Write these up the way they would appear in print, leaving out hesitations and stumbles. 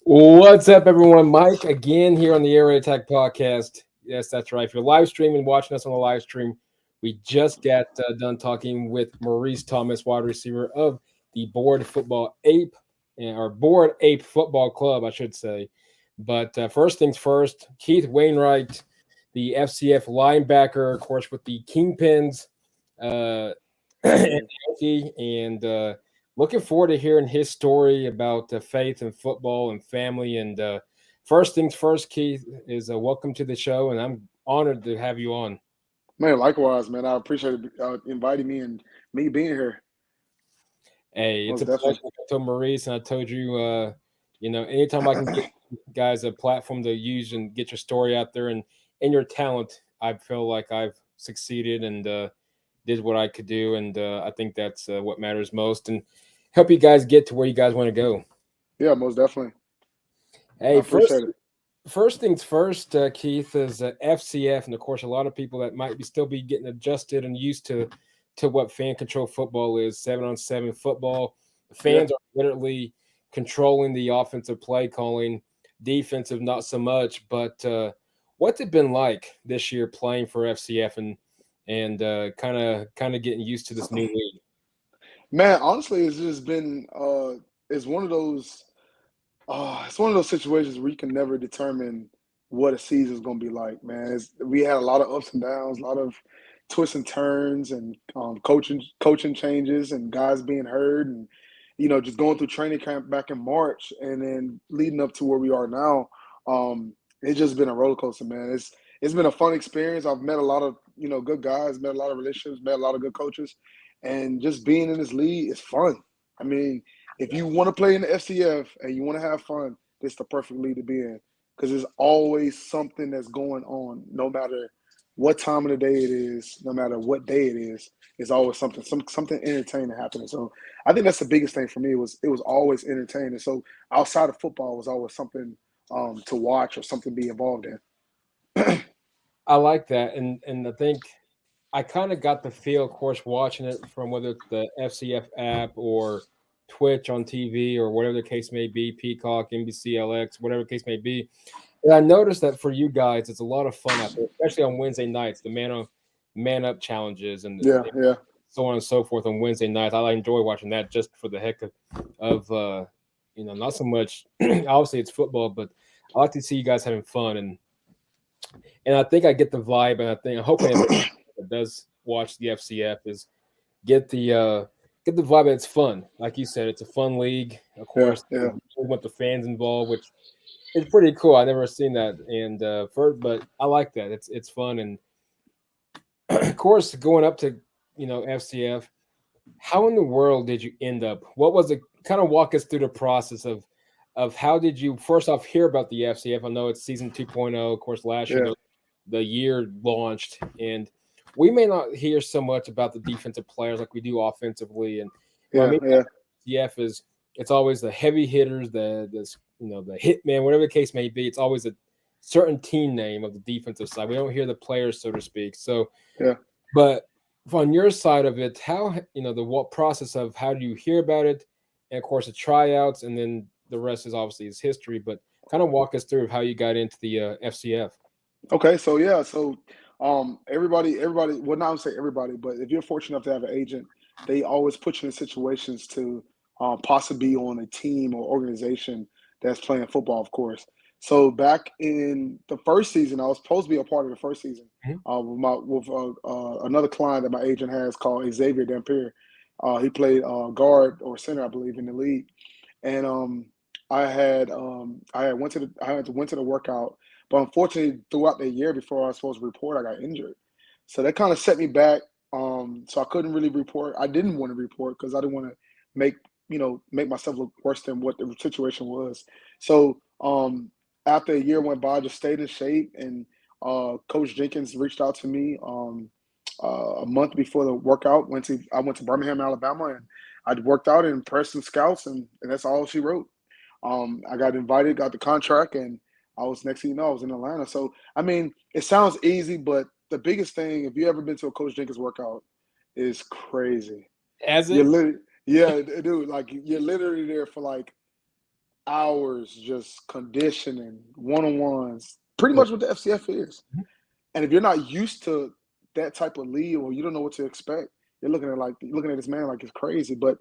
What's up, everyone? Mike again here on the Air Raid Attack podcast. Yes, that's right. If you're live streaming, watching us on the live stream, we just got done talking with Maurice Thomas, wide receiver of the Board Football Ape, or Board Ape Football Club, I should say. But first things first, Keith Wainwright, the FCF linebacker, of course, with the Kingpins, uh, and looking forward to hearing his story about faith and football and family. And first things first, Keith, is welcome to the show, and I'm honored to have you on. Man, likewise, man. I appreciate inviting me and me being here. Hey, it's Most a pleasure. definitely. I told Maurice, and I told you, anytime I can get guys a platform to use and get your story out there and your talent, I feel like I've succeeded and did what I could do, and I think that's what matters most, and help you guys get to where you guys want to go. Yeah, most definitely. I Hey, appreciate it. first things first, Keith, is FCF, and of course, a lot of people that might be still be getting adjusted and used to what fan control football is, 7-on-7 football. The Yeah. fans are literally controlling the offensive play calling, defensive not so much. But what's it been like this year playing for FCF and kind of getting used to this new league? Man, honestly, it's just been it's one of those situations where you can never determine what a season's gonna be like, man. We had a lot of ups and downs, a lot of twists and turns, and coaching changes, and guys being hurt, and just going through training camp back in March, and then leading up to where we are now. It's just been a roller coaster, man. It's been a fun experience. I've met a lot of good guys, met a lot of relationships, met a lot of good coaches, and just being in this league is fun. I mean, if you want to play in the FCF and you want to have fun, this is the perfect league to be in because there's always something that's going on, no matter what time of the day it is, no matter what day it is. It's always something entertaining happening. So I think that's the biggest thing for me it was always entertaining. So outside of football was always something to watch or something to be involved in. I like that, and I think I kind of got the feel, of course, watching it from whether it's the FCF app or Twitch on TV or whatever the case may be, Peacock, NBCLX, whatever the case may be. And I noticed that for you guys, it's a lot of fun out there, especially on Wednesday nights, the man up challenges and Yeah, yeah. so on and so forth on Wednesday nights. I enjoy watching that just for the heck of not so much. Obviously, it's football, but I like to see you guys having fun and I think I get the vibe, and I think hopefully everybody that does watch the FCF is get the uh, get the vibe. That it's fun, like you said, it's a fun league. Of Yeah, course, we yeah. want the fans involved, which is pretty cool. I never seen that, and but I like that. It's fun, and of course, going up to FCF. How in the world did you end up? What was it? Kind of walk us through the process of how did you first off hear about the FCF? I know it's season 2.0. Of course, last year Yeah, the year launched, and we may not hear so much about the defensive players like we do offensively. And what I yeah, mean by yeah, FCF is it's always the heavy hitters, the hitman, whatever the case may be. It's always a certain team name of the defensive side. We don't hear the players, so to speak. So, yeah. but on your side of it, how the what process of how do you hear about it, and of course the tryouts, and then the rest is obviously is history. But kind of walk us through of how you got into the FCF. Okay, so yeah, so everybody, well, not say everybody, but if you're fortunate enough to have an agent, they always put you in situations to possibly be on a team or organization that's playing football, of course. So back in the first season, I was supposed to be a part of the first season Mhm. with another client that my agent has called Xavier Dampier. He played guard or center, I believe, in the league, and I had to went to the workout, but unfortunately throughout the year before I was supposed to report, I got injured, so that kind of set me back. So I couldn't really report. I didn't want to report because I didn't want to make make myself look worse than what the situation was. So after a year went by, I just stayed in shape, and Coach Jenkins reached out to me a month before the workout. I went to Birmingham, Alabama, and I worked out in Preston Scouts, and that's all she wrote. I got invited, got the contract, and I was next thing you know, I was in Atlanta. So I mean, it sounds easy, but the biggest thing, if you ever been to a Coach Jenkins workout, is crazy. As You're it literally, yeah, dude, like you're literally there for like hours just conditioning, one-on-ones, pretty much what the FCF is. And if you're not used to that type of lead or you don't know what to expect, you're looking at this man like it's crazy. But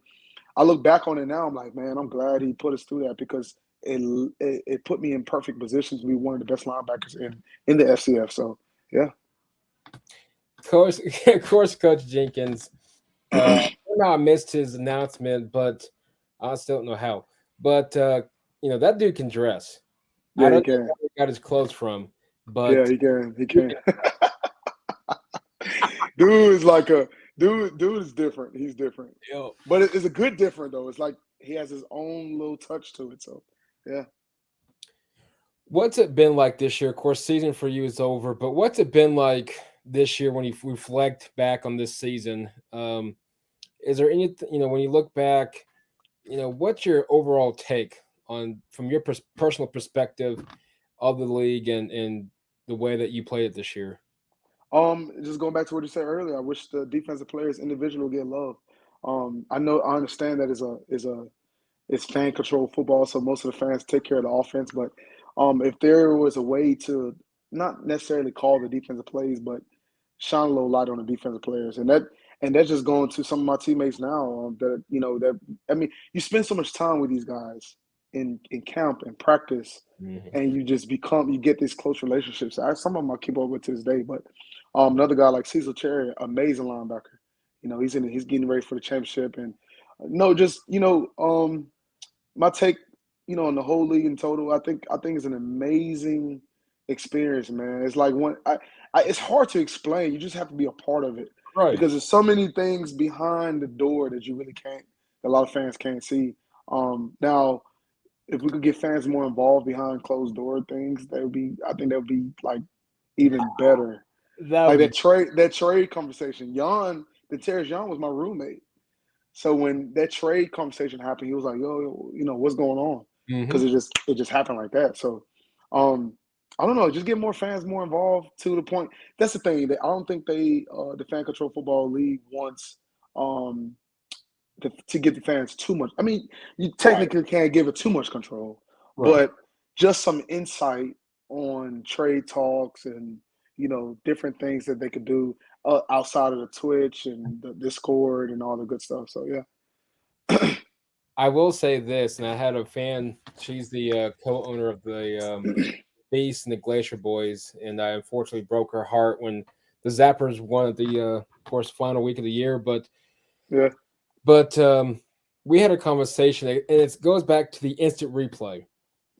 I look back on it now, I'm like, man, I'm glad he put us through that because it put me in perfect position to be one of the best linebackers in the FCF. So yeah. Of course, Coach Jenkins. I missed his announcement, but I still don't know how. But that dude can dress. I Yeah, he don't know can. where he got his clothes from, Yeah, but he can. He can. Dude is like a dude. Dude is different. He's different, yo, but it's a good different though. It's like he has his own little touch to it. So yeah. what's it been like this year? Of course, season for you is over, but what's it been like this year when you reflect back on this season? Is there anything, when you look back, what's your overall take on from your personal perspective of the league and the way that you played it this year? Just going back to what you said earlier, I wish the defensive players individual get love. I understand that it's fan controlled football, so most of the fans take care of the offense. But if there was a way to not necessarily call the defensive plays, but shine a little light on the defensive players, and that's just going to some of my teammates now. You spend so much time with these guys in camp and practice, Mhm. and you get these close relationships. Some of them I keep up with to this day, but another guy like Cecil Cherry, amazing linebacker. He's getting ready for the championship, and no, just my take, on the whole league in total, I think it's an amazing experience, man. It's like it's hard to explain. You just have to be a part of it Right. because there's so many things behind the door that you really can't, that a lot of fans can't see. Now, if we could get fans more involved behind closed door things, I think that would be like even better. That would Like be that trade conversation. Terrence Young was my roommate. So when that trade conversation happened, he was like, "Yo, what's going on?" Because mhm. it just happened like that. So, I don't know. Just get more fans more involved to the point. That's the thing. I don't think the Fan Control Football League wants um to give the fans too much. I mean, you Right. technically can't give it too much control, Right. but just some insight on trade talks and different things that they could do outside of the Twitch and the Discord and all the good stuff. So yeah. I will say this, and I had a fan. She's the co-owner of the Beast and the Glacier Boys, and I unfortunately broke her heart when the Zappers won at the, of course, final week of the year. But Yeah, but we had a conversation, and it goes back to the instant replay.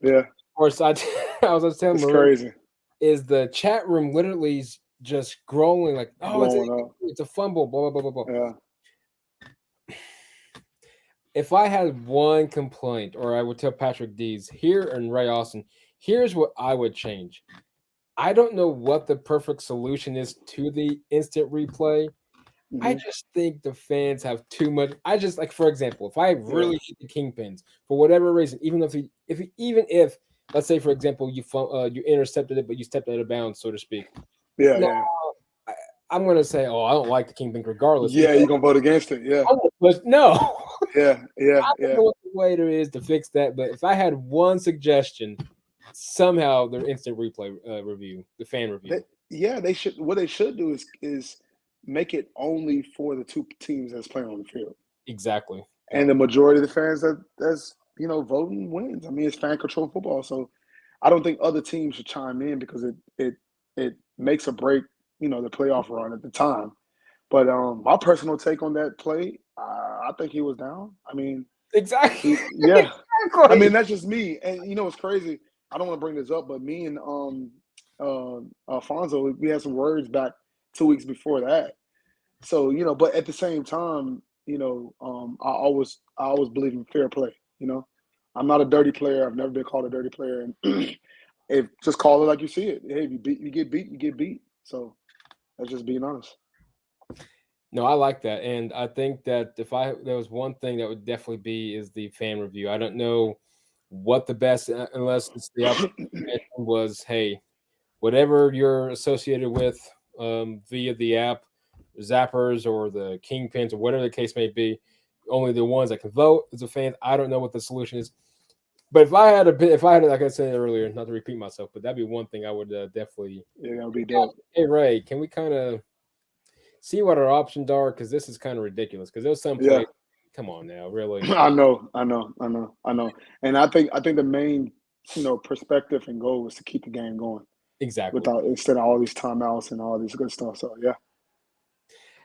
Of yeah, course, I was telling it's Marie, crazy. is the chat room literally just growing like, oh, Blowing up. it's a fumble, blah blah blah blah blah. Yeah, If I had one complaint, or I would tell Patrick Dees here and Ray Austin, here's what I would change. I don't know what the perfect solution is to the instant replay. I hmm just think the fans have too much. I just like, for example, if I yeah, really hit the kingpins for whatever reason, even even if, let's say, for example, you intercepted it, but you stepped out of bounds, so to speak. yeah, No, yeah. I, I'm gonna say, oh, I don't like the kingpin regardless. Yeah, you're gonna vote against it. Yeah, But no, yeah, yeah, I don't yeah. know what the way there is to fix that. But if I had one suggestion, somehow their instant replay review, the fan They, review, yeah, they should. What they should do is make it only for the two teams that's playing on the field, exactly. and the majority of the fans that's voting wins. I mean, it's fan control football, so I don't think other teams should chime in because it makes or break the playoff run at the time. But my personal take on that play, I think he was down. I mean, Exactly. yeah. I mean, Exactly. that's just me. And it's crazy. I don't want to bring this up, but me and Alfonso, we had some words back 2 weeks before that. So but at the same time, I always believe in fair play. I'm not a dirty player. I've never been called a dirty player, and if just call it like you see it. Hey, if you get beat, you get beat. So that's just being honest. No, I like that, and I think that if there was one thing that would definitely be is the fan review. I don't know what the best, unless it's the option was, hey, whatever you're associated with via the app, Zappers or the Kingpins or whatever the case may be, only the ones that can vote as a fan. I don't know what the solution is, But if I had a bit, if I had, like I said earlier, not to repeat myself, but that'd be one thing I would definitely. Yeah, that would be dope. Hey Ray, can we kind of see what our options are? Because this is kind of ridiculous. Because there's some Yeah, plays. Come on now, really? I know. And I think the main, perspective and goal is to keep the game going Exactly. without instead of all these timeouts and all this good stuff. So yeah,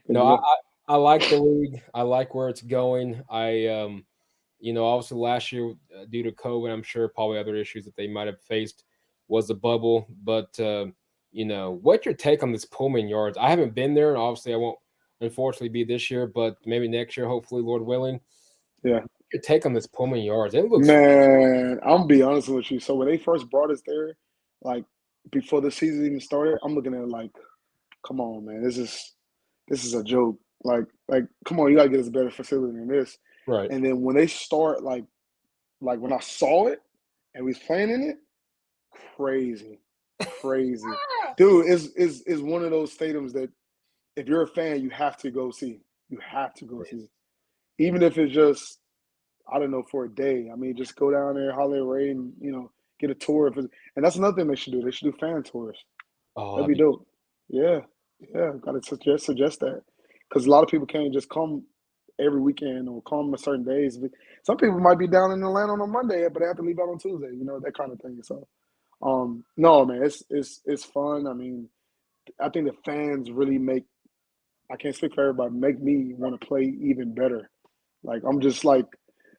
good No, I, deal. I I like the league. I like where it's going. Obviously last year due to COVID, I'm sure probably other issues that they might have faced was the bubble. But what's your take on this Pullman yards? I haven't been there, and obviously I won't unfortunately be this year, but maybe next year, hopefully, Lord willing. Yeah. Your take on this Pullman yards? It looks Man, I'm gonna be honest with you. So when they first brought us there, like before the season even started, I'm looking at it like, come on, man, this is a joke. Like, come on, you gotta get us a better facility than this. right. And then when they start, like when I saw it and we was playing in it, crazy, crazy, dude. Is one of those stadiums that if you're a fan, you have to go see. You have to go see, even if it's just I don't know for a day. I mean, just go down there, holler at Ray, and get a tour. And that's another thing they should do. They should do fan tours. Oh, That'd that'd be be dope. Yeah, yeah. Got to suggest that because a lot of people can't just come every weekend or come on certain days. But some people might be down in Atlanta on a Monday, but they have to leave out on Tuesday. That kind of thing. So, no, man, it's fun. I mean, I think the fans really make. I can't speak for everybody. Make me want to play even better. Like I'm just like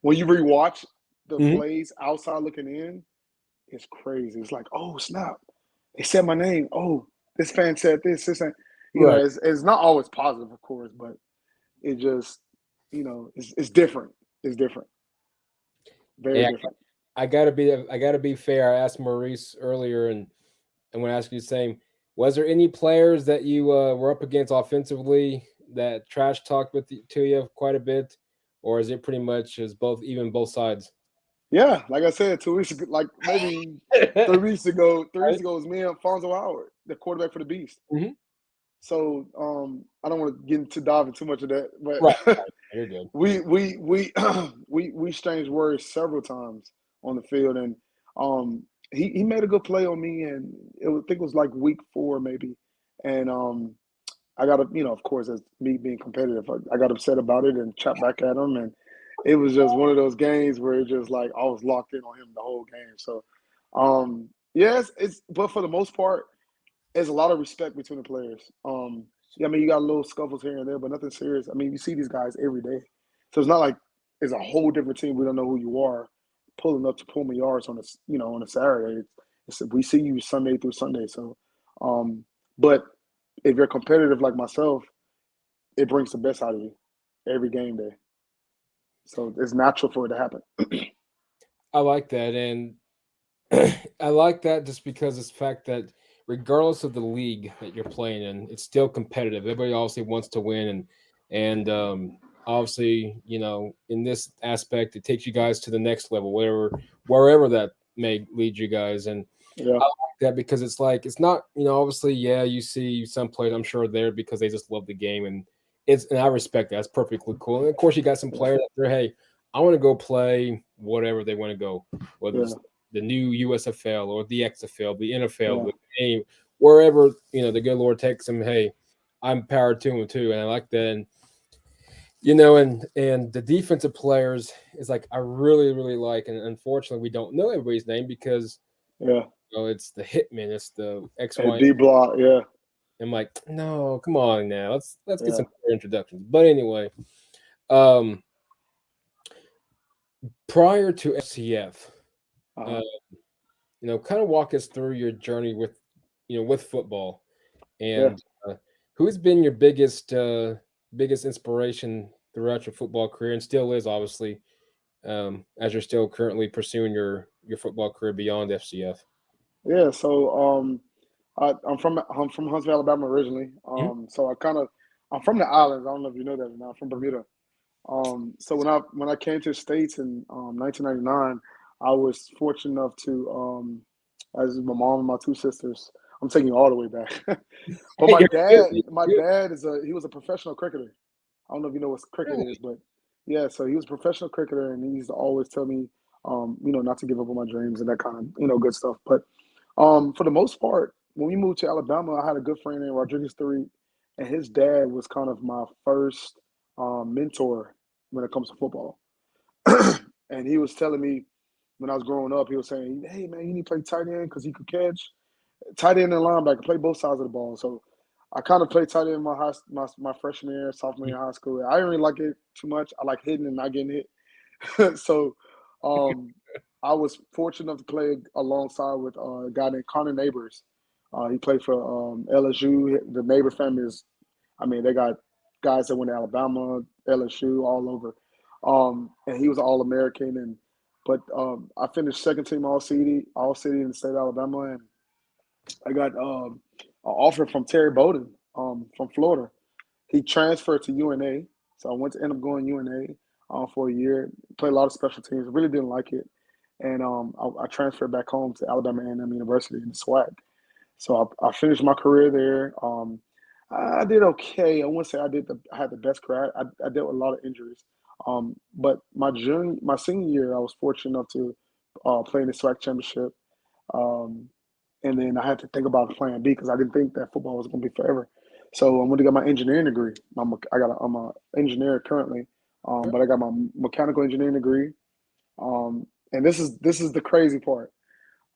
when you rewatch the Mhm. plays outside looking in, it's crazy. It's like, oh snap, they said my name. Oh, this fan said this. This, and Right. it's not always positive, of course, but it just, it's different. It's different. Very Hey, different. I gotta be fair. I asked Maurice earlier, and I'm gonna ask you the same. Was there any players that you were up against offensively that trash talked to you quite a bit, or is it pretty much as both sides? Yeah, like I said, 2 weeks ago, like maybe 3 weeks ago. 3 weeks Right. ago was me and Fonzo Howard, the quarterback for the Beast. Mhm. So I don't want to get into diving too much of that, Right. but You're good. we we exchanged words several times on the field, and um he made a good play on me, and I think it was like week 4 maybe, and I got of course as me being competitive, I got upset about it and chopped back at him, and it was just one of those games where it just like I was locked in on him the whole game. So yes, it's but for the most part there's a lot of respect between the players. Yeah, I mean, you got little scuffles here and there, but nothing serious. I mean, you see these guys every day, so it's not like it's a whole different team. We don't know who you are, pulling up to pull me yards on on a Saturday. We see you Sunday through Sunday. So, but if you're competitive like myself, it brings the best out of you every game day. So it's natural for it to happen. I like that, and I like that just because it's the fact that regardless of the league that you're playing in, it's still competitive. Everybody obviously wants to win, and obviously, in this aspect, it takes you guys to the next level, wherever that may lead you guys. And Yeah, I like that because it's like it's not, obviously, yeah, you see some players, I'm sure there because they just love the game, and I respect that. That's perfectly cool. And of course, you got some yeah, players that they're, hey, I want to go play whatever they want to go, whether yeah, it's the new USFL or the XFL, the NFL, yeah, wherever the good Lord takes them. Hey, I'm powered to them too, and I like that. And and the defensive players is like I really really like, and unfortunately we don't know everybody's name because yeah. it's the hitman, it's the X And Y. D block, yeah, I'm like, no, come on now, let's get yeah. some introductions. But anyway, um, prior to FCF, uh, Uh-huh. kind of walk us through your journey with football, Yeah. and who's been your biggest inspiration throughout your football career, and still is obviously, as you're still currently pursuing your football career beyond FCF. Yeah, so I'm from Huntsville, Alabama originally. Mhm. So I'm from the islands. I don't know if you know that or not. I'm from Bermuda. So when I came to the States in 1999, I was fortunate enough to as my mom and my 2 sisters. I'm taking you all the way back. But Hey, my you're good. dad, You're my good. dad he was a professional cricketer. I don't know if you know what cricket is, Really? but yeah, so he was a professional cricketer, and he used to always tell me not to give up on my dreams and that kind of, good stuff. But for the most part, when we moved to Alabama, I had a good friend named Rodriguez Three, and his dad was kind of my first mentor when it comes to football. And he was telling me when I was growing up, he was saying, "Hey man, you need to play tight end because he could catch tight end and linebacker, play both sides of the ball." So I kind of played tight end my freshman year, sophomore year in high school. I didn't really like it too much. I like hitting and not getting hit. So um, I was fortunate enough to play alongside with a guy named Connor Neighbors. He played for LSU. The Neighbor family is, I mean, they got guys that went to Alabama, LSU, all over. And he was an All American, but I finished second team All City in the state of Alabama, and I got an offer from Terry Bowden from Florida. He transferred to UNA, so I went to end up going UNA for a year. Played a lot of special teams. Really didn't like it, and I transferred back home to Alabama A&M University in the SWAC. So I finished my career there. I did okay. I wouldn't say I had the best career. I dealt with a lot of injuries. But my senior year, I was fortunate enough to play in the SWAC championship. Um, and then I had to think about plan B because I didn't think that football was going to be forever. So I'm going to get my engineering degree. I'm an engineer currently, but I got my mechanical engineering degree. And this is the crazy part.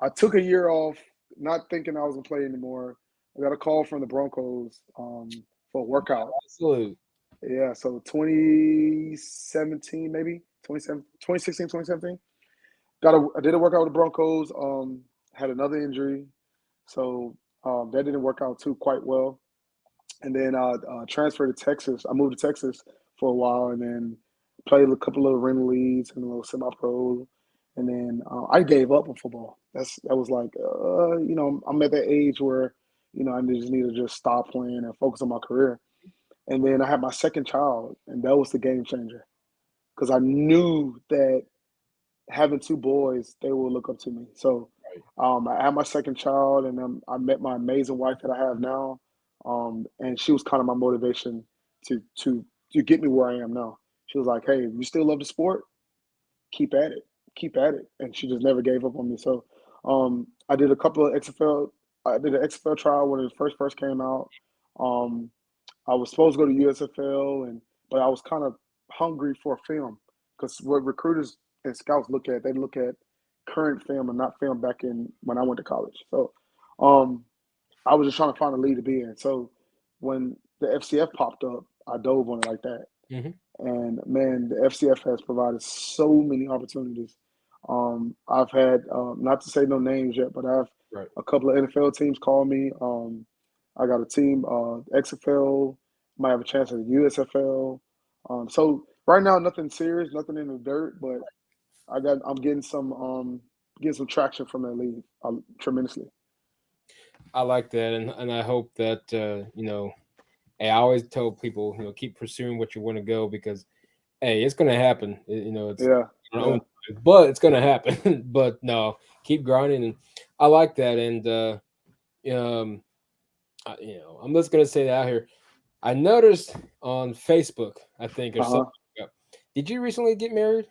I took a year off, not thinking I was going to play anymore. I got a call from the Broncos for a workout. Absolutely. Yeah, so 2017 maybe 2016, 2017. I did a workout with the Broncos. Had another injury, so that didn't work out too quite well. And then I transferred to Texas. I moved to Texas for a while, and then played a couple of rental leagues and a little semi-pro. And then I gave up on football. That was like, I'm at that age where, I just need to just stop playing and focus on my career. And then I had my second child, and that was the game changer because I knew that having two boys, they will look up to me. So I had my second child, and I met my amazing wife that I have now, and she was kind of my motivation to to to get me where I am now. She was like, "Hey, you still love the sport? Keep at it, keep at it," and she just never gave up on me. So I did a couple of XFL. I did an XFL trial when it first came out. Um, I was supposed to go to USFL, but I was kind of hungry for film because what recruiters and scouts they look at current film and not film back in when I went to college. So um, I was just trying to find a league to be in. So when the FCF popped up, I dove on it like that. Mm-hmm. And man, the FCF has provided so many opportunities. I've had, not to say no names yet, but I have Right. a couple of NFL teams call me. I got a team, XFL, might have a chance at the USFL. So right now, nothing serious, nothing in the dirt, but I'm getting some traction from that league tremendously. I like that, and I hope that hey, I always tell people, keep pursuing what you want to go because hey, it's gonna happen. It's Yeah, your own yeah. time, but it's gonna happen. But no, keep grinding, and I like that. And um, I'm just gonna say that out here. I noticed on Facebook, I think, or Uh something. huh. Did you recently get married?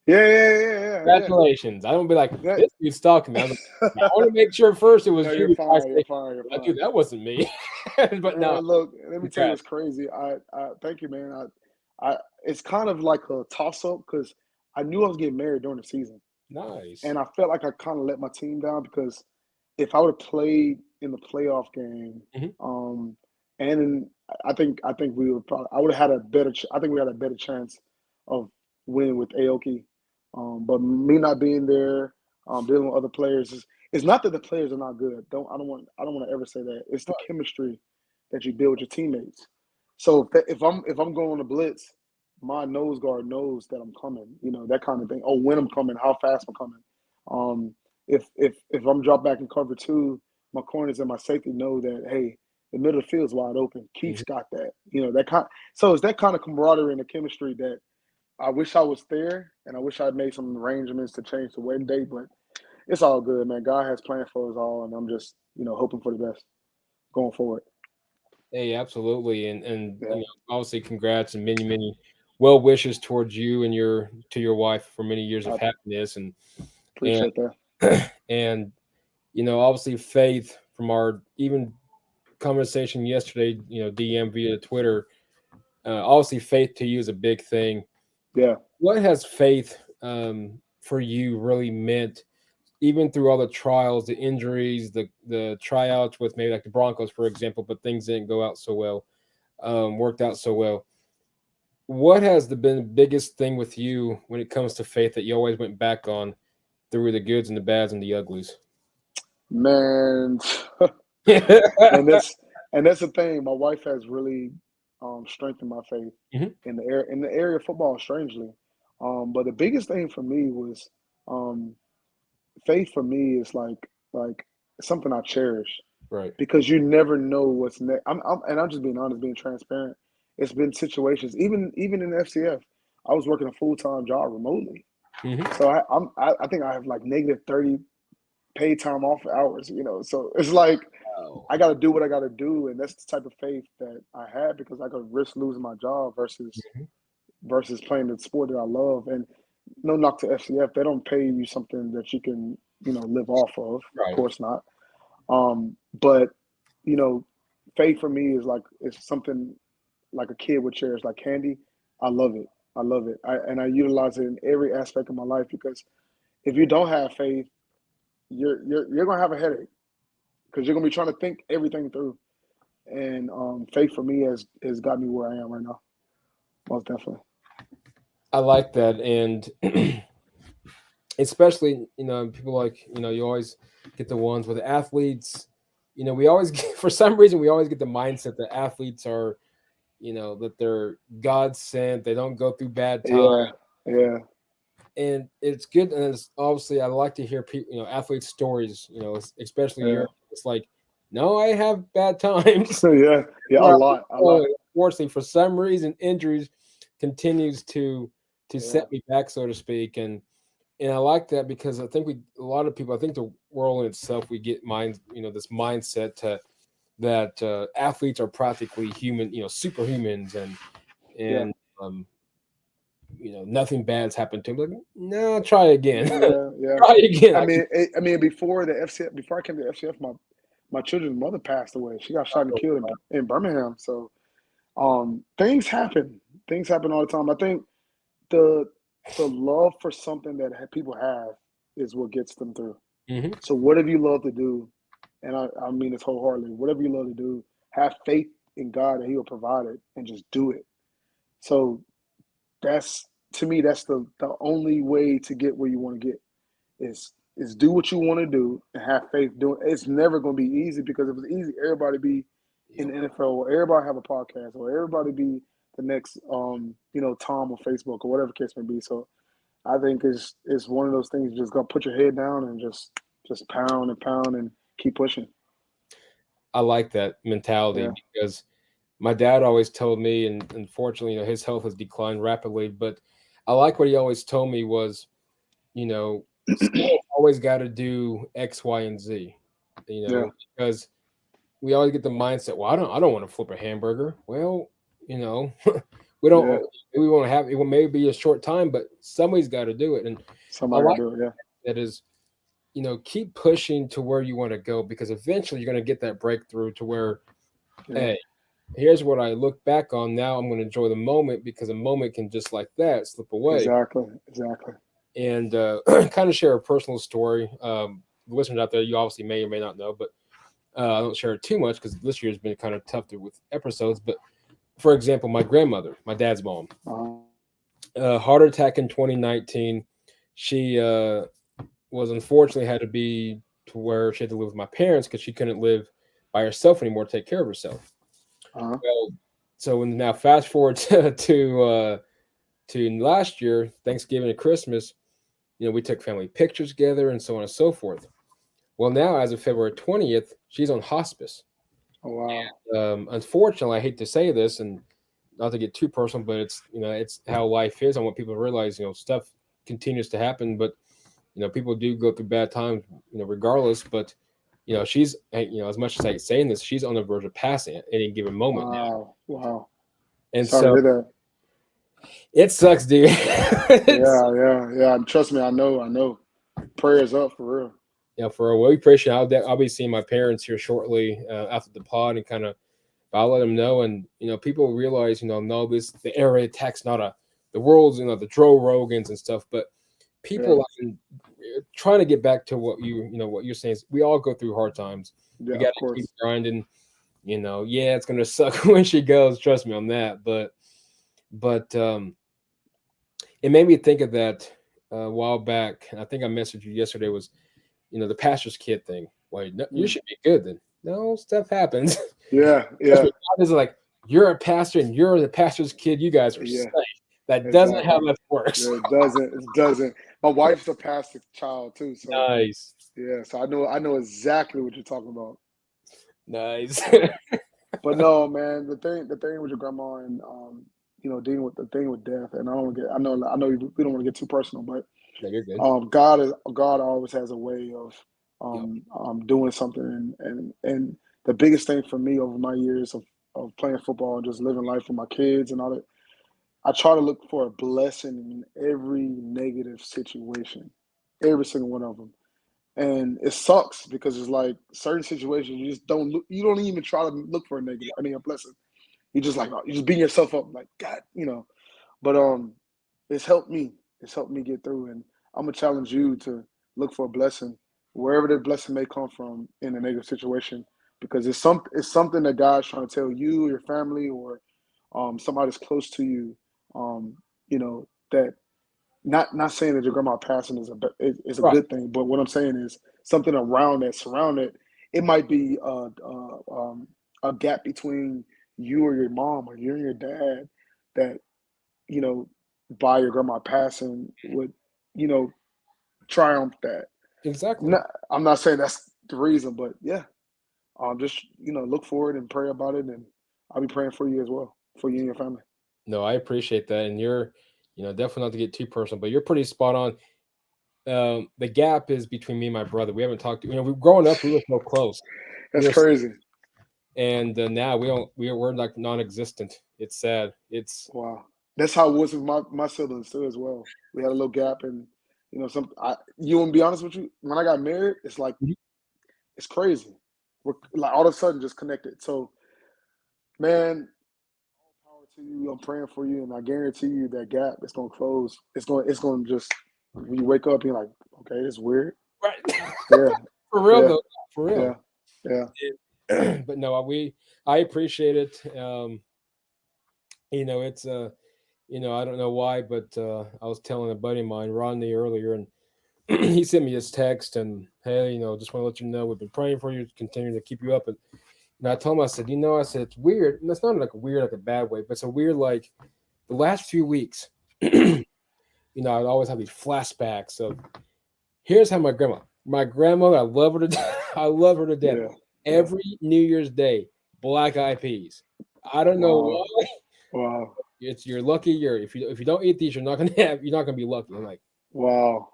Yeah, yeah, yeah, yeah, yeah. Congratulations. I don't be like, That. this dude's stalking me. I was like, I want to make sure first it No, was you you're before I fine. You're say, fine. You're like, fine. dude, that wasn't me. But no, Man, look, let me tell you congrats. what's crazy. I thank you, man. It's kind of like a toss up because I knew I was getting married during the season, Nice. and I felt like I kind of let my team down because if I would have played in the playoff game, Hmm. and in, I think we would probably I would have had a better. I think we had a better chance of winning with Aoki. But me not being there, dealing with other players it's not that the players are not good. I don't want to ever say that. It's the chemistry that you build with your teammates. So if I'm going on a blitz, my nose guard knows that I'm coming. That kind of thing. Oh, when I'm coming, how fast I'm coming. Um, if I'm dropped back in cover two, my corners and my safety know that hey, the middle of the field's wide open. Hmm. Keith's got that. That kind. So it's that kind of camaraderie and the chemistry that I wish I was there, and I wish I'd made some arrangements to change the wedding date. But it's all good, man. God has plans for us all, and I'm just hoping for the best going forward. Hey, absolutely, and Yeah, obviously, congrats and many well wishes towards you and your wife for many years of I happiness and appreciate that. and obviously faith from our even conversation yesterday, DM via Twitter. Obviously, faith to you is a big thing. Yeah. What has faith for you really meant, even through all the trials, the injuries, the tryouts with maybe like the Broncos, for example, but things didn't go out so well, worked out so well. What has been the biggest thing with you when it comes to faith that you always went back on through the goods and the bads and the uglies? Man, and that's and that's the thing. My wife has really strengthened my faith Mhm. in the area of football, strangely. But the biggest thing for me was um, faith. For me is like something I cherish Right. because you never know what's next. I'm just being honest, being transparent. It's been situations, even in FCF. I was working a full time job remotely, Hmm. so I think I have like negative 30 paid time off hours. So it's like Oh. I got to do what I got to do, and that's the type of faith that I had because I could risk losing my job Mhm. versus playing the sport that I love. And no knock to FCF, they don't pay you something that you can live off of. Of Right. course not. But you know, faith for me is like it's something like a kid would cherish, like candy. I love it. I love it. And I utilize it in every aspect of my life because if you don't have faith, you're gonna have a headache because you're gonna be trying to think everything through. And faith for me has got me where I am right now, most definitely. I like that, and especially people like you always get the ones with the athletes. We always get, for some reason we always get the mindset that athletes are that they're God sent. They don't go through bad times, Yeah, yeah, and it's good. And it's obviously I like to hear people athletes stories. Especially yeah, your it's like no, I have bad times. yeah, yeah. A Well, lot, a lot. unfortunately, for some reason, injuries continues to Yeah, set me back, so to speak, and I like that because I think a lot of people, I think the world in itself, we get this mindset that athletes are practically human, superhumans, yeah, and um, nothing bad's happened to them. Like, no, try again, yeah, yeah. try again. I mean, before the FCF, before I came to FCF, my children's mother passed away. She got shot and killed in Birmingham. So things happen. Things happen all the time. I think the the love for something that people have is what gets them through. Hmm. So whatever you love to do, and I mean this wholeheartedly, whatever you love to do, have faith in God that He will provide it and just do it. So that's to me, that's the only way to get where you want to get is do what you want to do and have faith doing it. It's never gonna be easy because if it's easy, everybody be in Yep. the NFL or everybody have a podcast or everybody be the next Tom on Facebook or whatever case may be. So I think it's one of those things you just gotta put your head down and just pound and keep pushing. I like that mentality Yeah. because my dad always told me, and unfortunately, his health has declined rapidly. But I like what he always told me was, someone's always got to do X, Y, and Z. Yeah. Because we always get the mindset, well, I don't want to flip a hamburger. Well, you know, we Yeah. don't. We won't have it. Will maybe be a short time, but somebody's got to do it. And I Somebody gotta like do it. Yeah. that is, keep pushing to where you want to go because eventually you're going to get that breakthrough to where, Yeah. hey, here's what I look back on now. I'm going to enjoy the moment because a moment can just like that slip away. Exactly. Exactly. And kind of share a personal story. The listeners out there, you obviously may or may not know, but I don't share it too much because this year's been kind of tough with episodes. But for example, my grandmother, my dad's mom, Uh-huh. heart attack in 2019. She was unfortunately had to be to where she had to live with my parents because she couldn't live by herself anymore to take care of herself. Uh-huh. Well, so when now fast forward to last year, Thanksgiving and Christmas, we took family pictures together and so on and so forth. Well, now as of February 20th, she's on hospice. Oh wow. Unfortunately, I hate to say this, and not to get too personal, but it's how life is. I want people to realize, stuff continues to happen, but people do go through bad times, regardless. But she's, as much as I hate saying this, she's on the verge of passing at any given moment now. Wow. Wow. And Sorry to so hear that. It sucks, dude. Yeah. And trust me, I know. Prayers up for real. For a we appreciate. I'll be seeing my parents here shortly after the pod and kind of. I'll let them know, and people realize, no, this the air raid attack's not the world's, the Joe Rogans and stuff, but Yeah. people trying to get back to what what you're saying is we all go through hard times. Yeah, We got of to keep course. grinding. Yeah, it's gonna suck when she goes. Trust me on that. But it made me think of that a while back. And I think I messaged you yesterday. Was the pastor's kid thing? Like, no, you Mm. should be good then. No, stuff happens. Yeah, Trust yeah, me, God is like you're a pastor and you're the pastor's kid. You guys are safe. yeah. That doesn't how Exactly. that works. Yeah, it doesn't. It doesn't. My wife's a pastor child too, so Nice, yeah. So I know exactly what you're talking about. nice. So, but no, man. The thing with your grandma and dealing with the thing with death, and I know we don't want to get too personal, but No, you're good. God always has a way of Yep. doing something, and the biggest thing for me over my years of playing football and just living life with my kids and all that, I try to look for a blessing in every negative situation, every single one of them. And it sucks because it's like certain situations you just don't look, you don't even try to look for a negative. I mean, a blessing. You just like you just beating yourself up like God. But it's helped me. It's helped me get through, and I'm gonna challenge you to look for a blessing wherever the blessing may come from in a negative situation, because it's something that God's trying to tell you, your family, or somebody that's close to you. That not saying that your grandma passing is a Right. good thing, but what I'm saying is something around that, surround it. It might be a gap between you or your mom or you and your dad that you know by your grandma passing would you know triumph that. Exactly. Not, I'm not saying that's the reason, but yeah, just look forward and pray about it, and I'll be praying for you as well, for you and your family. No, I appreciate that, and you're, definitely not to get too personal, but you're pretty spot on. The gap is between me and my brother. We haven't talked. We've grown up. We were so close. We That's were, crazy. and now we don't. We're like non-existent. It's sad. It's Wow. That's how it was with my siblings too as well. We had a little gap, and you want to be honest with you, when I got married, it's like it's crazy. We're like all of a sudden just connected. So man, all power to you. I'm praying for you, and I guarantee you that gap is gonna close. It's gonna just when you wake up, you're like, okay, it's weird. right. Yeah, For real yeah, though. For yeah, real. yeah. But no, I appreciate it. It's I don't know why, but I was telling a buddy of mine, Rodney, earlier, and he sent me this text and hey, just want to let you know we've been praying for you, continue to keep you up. And I told him, I said, I said it's weird. And it's not like a weird, like a bad way, but it's a weird like the last few weeks. I'd always have these flashbacks of here's how my grandmother, I love her to death. I love her to death. Yeah, yeah. Every New Year's Day, black eyed peas. I don't know Wow, why. wow, You're lucky. If you don't eat these, you're not gonna be lucky. I'm like, wow.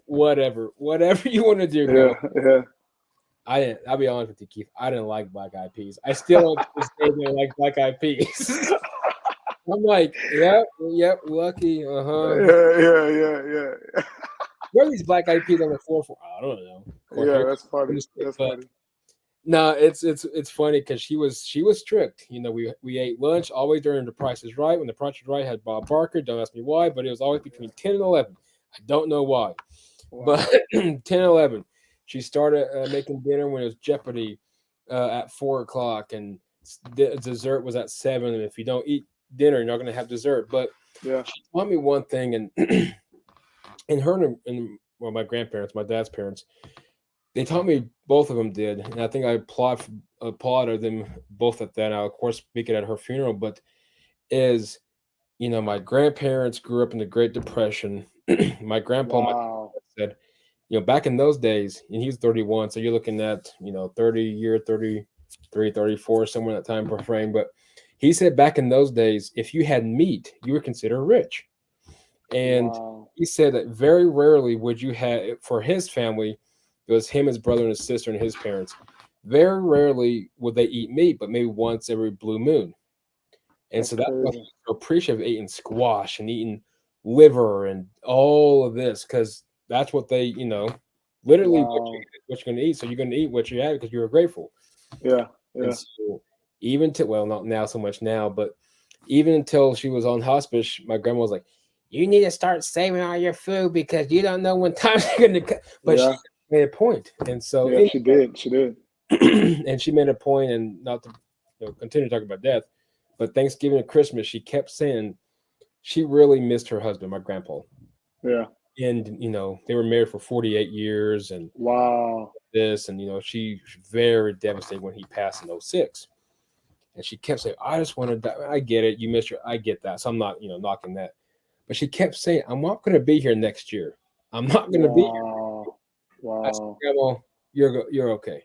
whatever you want to do, Yeah, Grandma. yeah. I'll be honest with you, Keith. I didn't like black eyed peas. I still don't to this day don't like black eyed peas. I'm like, yep, lucky. Uh-huh. Yeah. Where are these black eyed peas on the floor for? I don't know. Of course, Yeah, that's funny. That's but funny. no, it's funny because she was strict. We ate lunch always during the Price is Right. When the Price is Right had Bob Barker. Don't ask me why, but it was always between 10 and 11. I don't know why, but Wow. 10 and 11. She started making dinner when it was Jeopardy at 4 o'clock, and dessert was at 7. And if you don't eat dinner, you're not going to have dessert. But Yeah. she taught me one thing, and and her and well, my grandparents, my dad's parents, they taught me both of them did, and I think I applauded them both at that. I'll of course speak it at her funeral, but is my grandparents grew up in the Great Depression. My grandpa, my Wow. said, back in those days, and he's 31, so you're looking at 30 year, 33, 34, somewhere in that time frame. But he said back in those days, if you had meat, you were considered rich, and Wow. he said that very rarely would you have for his family. It was him, his brother, and his sister, and his parents. Very rarely would they eat meat, but maybe once every blue moon. And That's so that's why crazy. he's so appreciative of eating squash and eating liver and all of this, because that's what they, literally Wow. what you're going to eat. So you're going to eat what you have because you were grateful. Yeah. And Yeah. so even to, well, not now so much now, but even until she was on hospice, my grandma was like, you need to start saving all your food because you don't know when time's going to come. But she Yeah. made a point. And so, Yeah. She did. She did. and she made a point, and not to continue talking about death, but Thanksgiving and Christmas, she kept saying she really missed her husband, my grandpa. Yeah. And, they were married for 48 years and Wow. this, and, she was very devastated when he passed in '06. And she kept saying, I just want to die. I get it. You missed her. I get that. So I'm not, knocking that. But she kept saying, I'm not going to be here next year. I'm not going to be here. Wow. I said, Wow. Grandma, you're okay.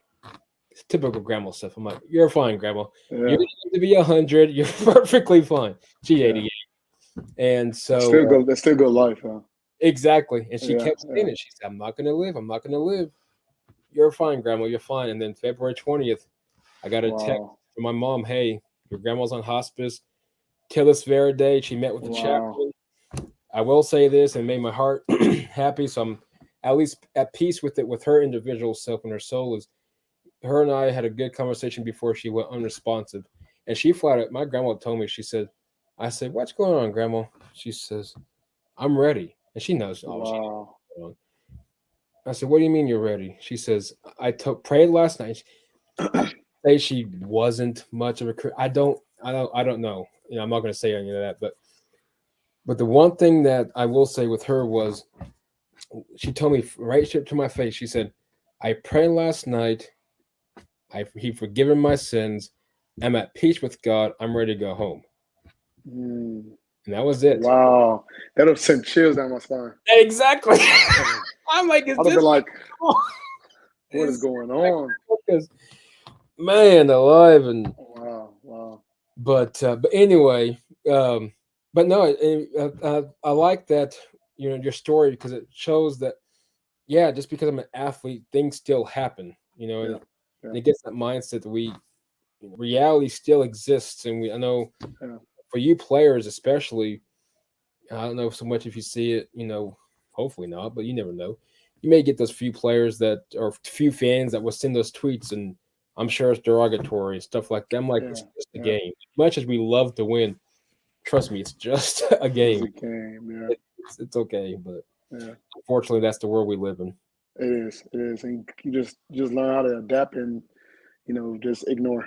It's typical grandma stuff. I'm like, you're fine, Grandma. You're Yeah. going to be 100. You're perfectly fine. She's Yeah. 88. And That's so, still good. That's still good life, huh? exactly. And she Yeah. kept Yeah. saying it. She said, I'm not going to live. I'm not going to live. You're fine, Grandma. You're fine. And then February 20th, I got a text Wow. from my mom. Hey, your grandma's on hospice. Till this very day, she met with the Wow. chaplain. I will say this, and made my heart happy. So I'm at least at peace with it, with her individual self and her soul. Is her and I had a good conversation before she went unresponsive. And she flat out, my grandma told me, she said, I said, what's going on, Grandma? She says, I'm ready. And she knows, oh, she knows Wow. what's going on. I said, what do you mean you're ready? She says, prayed last night. I say she wasn't much of a, I don't know. I'm not going to say any of that, but the one thing that I will say with her was she told me right to my face, she said, I prayed last night. He forgiven my sins. I'm at peace with God. I'm ready to go home. Mm. And that was it. Wow. That'll send chills down my spine. Exactly. I'm like, is I'd have this been like, what is is going on? because man alive? And Wow. Wow. but anyway, but no, I like that, your story, because it shows that, yeah, just because I'm an athlete, things still happen, and Yeah. it, Yeah. and it gets that mindset that reality still exists. And I know Yeah. for you players, especially, I don't know so much if you see it, hopefully not, but you never know. You may get those few players that, or few fans that will send those tweets, and I'm sure it's derogatory and stuff like that. I'm like, it's Yeah. just a Yeah. game. As much as we love to win, trust me, it's just a It's game. a game. Yeah. It's okay, but Yeah. unfortunately, that's the world we live in. It is. It is. And you just learn how to adapt and just ignore.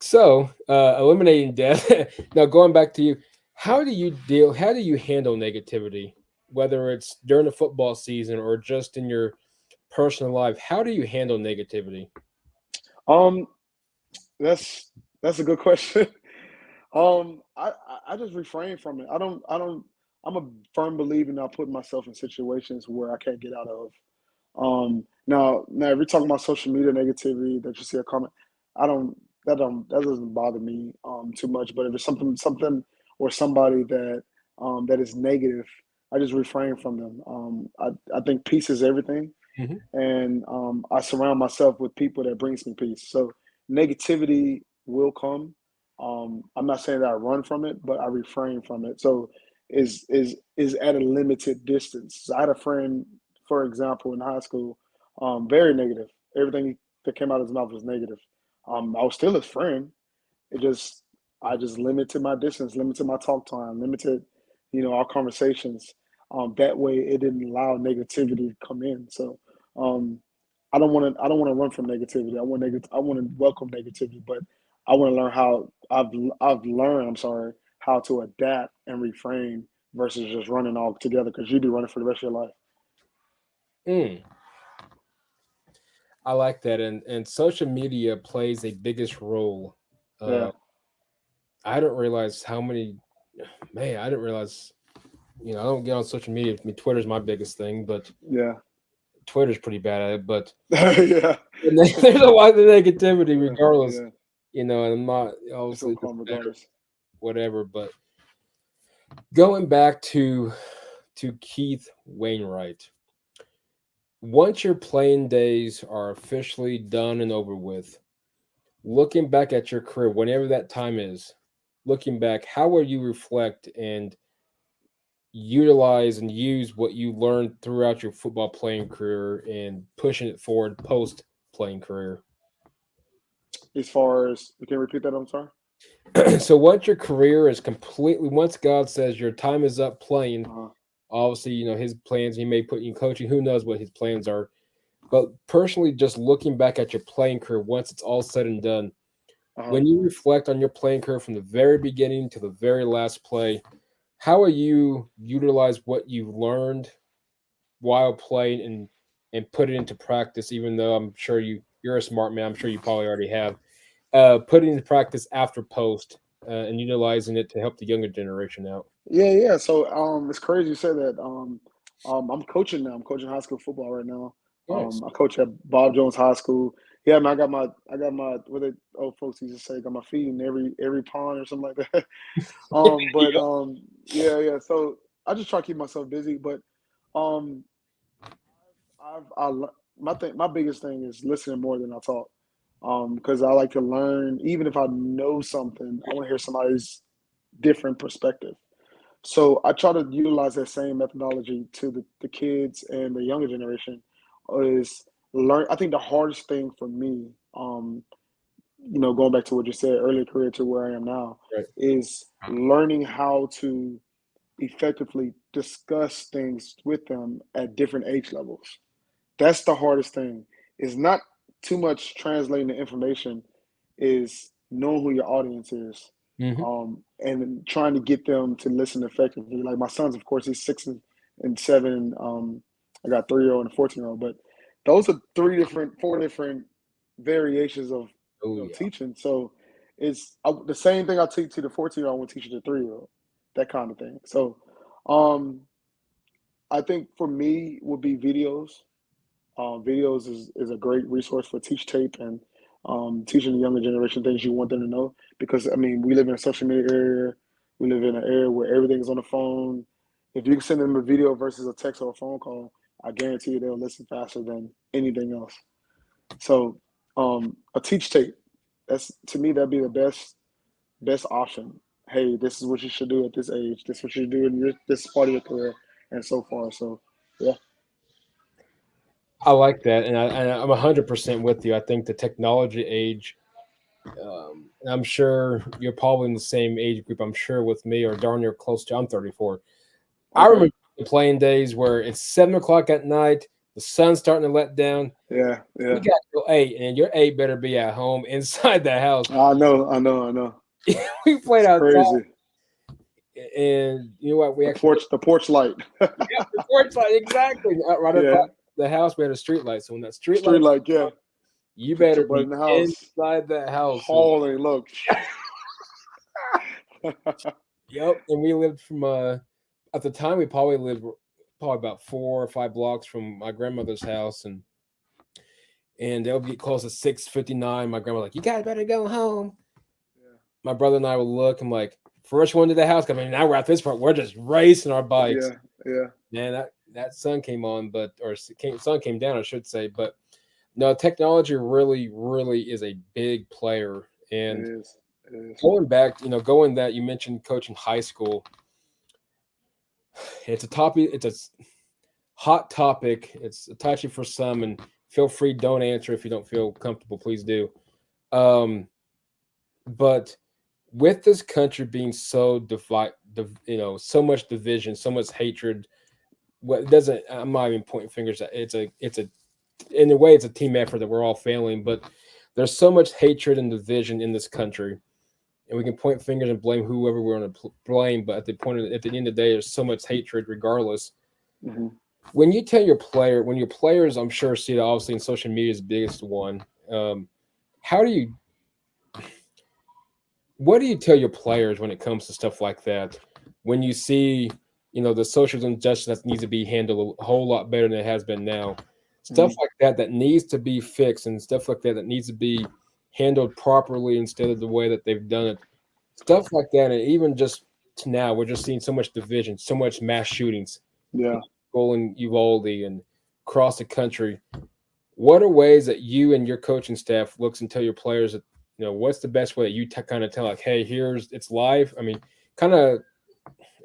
So, eliminating death. Now, going back to you, how do you handle negativity, whether it's during the football season or just in your personal life? How do you handle negativity? Um, that's that's a good question. I just refrain from it. I don't. I'm a firm believer in not putting myself in situations where I can't get out of. Now, if you're talking about social media negativity that you see a comment, I don't that doesn't bother me too much. But if it's something or somebody that is negative, I just refrain from them. I think peace is everything, Mhm. and I surround myself with people that brings me peace. So negativity will come. I'm not saying that I run from it, but I refrain from it. So is at a limited distance. So I had a friend, for example, in high school, very negative. Everything that came out of his mouth was negative. I was still his friend. It just I just limited my distance, limited my talk time, limited, our conversations. That way, it didn't allow negativity to come in. So, um, I don't want to run from negativity. I want to welcome negativity, but I want to learn how I've learned. I'm sorry, how to adapt and refrain versus just running all together because you'd be running for the rest of your life. Mm, I like that, and social media plays a biggest role. Uh, Yeah, I don't realize how many. Man, I didn't realize. I don't get on social media. I mean, Twitter's my biggest thing, but yeah, Twitter's pretty bad at it. But yeah, there's a lot of negativity, yeah, regardless. yeah. And I'm not It's gonna obviously come regardless. whatever. But going back to Keith Wainwright, once your playing days are officially done and over with, looking back at your career, whenever that time is, looking back, how will you reflect and utilize and use what you learned throughout your football playing career and pushing it forward post playing career? As far as you can repeat that, I'm sorry. So once your career is completely, once God says your time is up playing, Uh-huh. obviously, his plans, he may put you in coaching, who knows what his plans are. But personally, just looking back at your playing career, once it's all said and done, Uh-huh. when you reflect on your playing career from the very beginning to the very last play, how will you utilize what you've learned while playing and put it into practice? Even though I'm sure you're a smart man, I'm sure you probably already have put it into practice after post and utilizing it to help the younger generation out. Yeah. So it's crazy you said that. I'm coaching now. I'm coaching high school football right now. Nice. I coach at Bob Jones High School. Yeah, man, I got my what the old folks used to say, got my feet in every pond or something like that. But Yep. yeah. So I just try to keep myself busy. But um, my biggest thing is listening more than I talk. Because I like to learn. Even if I know something, I want to hear somebody's different perspective. So I try to utilize that same methodology to the kids and the younger generation is learn. I think the hardest thing for me, going back to what you said, early career to where I am now, Right. is learning how to effectively discuss things with them at different age levels. That's the hardest thing. Is not too much translating the information, is knowing who your audience is, Hmm. and trying to get them to listen effectively. Like my sons, of course, he's 6 and 7. I got 3-year-old and a 14-year-old, but those are 4 different variations of Oh yeah. teaching. So the same thing I teach to the 14-year-old, I will teach to the 3-year-old, that kind of thing. So um, I think for me would be videos. Videos is a great resource for teach tape and teaching the younger generation things you want them to know. Because I mean, we live in a social media area. We live in an area where everything is on the phone. If you can send them a video versus a text or a phone call, I guarantee you they'll listen faster than anything else. So, a teach tape. That's to me that'd be the best option. Hey, this is what you should do at this age. This is what you should do in this part of your career, and so far. So, yeah. I like that, and I'm 100% with you. I think the technology age, and I'm sure you're probably in the same age group. I'm sure with me, or darn near close to. I'm 34. I Okay. remember playing days where it's 7 o'clock at night, the sun's starting to let down. Yeah. We Yeah. got till 8, and your 8 better be at home inside the house. I know. We played It's outside, crazy. and you know what? We The actually porch, the porch light. yeah, the porch light exactly right up by Yeah, the house. We had a street light, so when that street street light, light. Yeah, you put better your butt be in the house. inside that house. And Holy look. yep, and we lived from at the time we probably lived probably about 4 or 5 blocks from my grandmother's house, and they'll get close to 6:59. My grandma like, you guys better go home. My brother and I would look. I'm like, first one to the house. I mean, now we're at this part. We're just racing our bikes. Yeah, yeah. Man, that sun came on, sun came down, I should say. But no, technology really is a big player. It And is. It is. going back, going that you mentioned coaching high school. It's a topic. It's a hot topic. It's touchy for some, and feel free. Don't answer if you don't feel comfortable. Please do. Um, but with this country being so so much division, so much hatred. What doesn't? I'm not even pointing fingers. It's a in a way it's a team effort that we're all failing. But there's so much hatred and division in this country, and we can point fingers and blame whoever we're going to blame. But at the end of the day, there's so much hatred regardless. Hmm. When you tell when your players, I'm sure see it obviously in social media is the biggest one. How do you what do you tell your players when it comes to stuff like that? When you see, the social injustice that needs to be handled a whole lot better than it has been now, stuff Hmm. like that needs to be fixed, and stuff like that needs to be handled properly instead of the way that they've done it. Stuff like that, and even just to now, we're just seeing so much division, so much mass shootings, Yeah. going Uvalde and across the country. What are ways that you and your coaching staff looks and tell your players that what's the best way that you kind of tell, like, hey, it's live. I mean, kind of,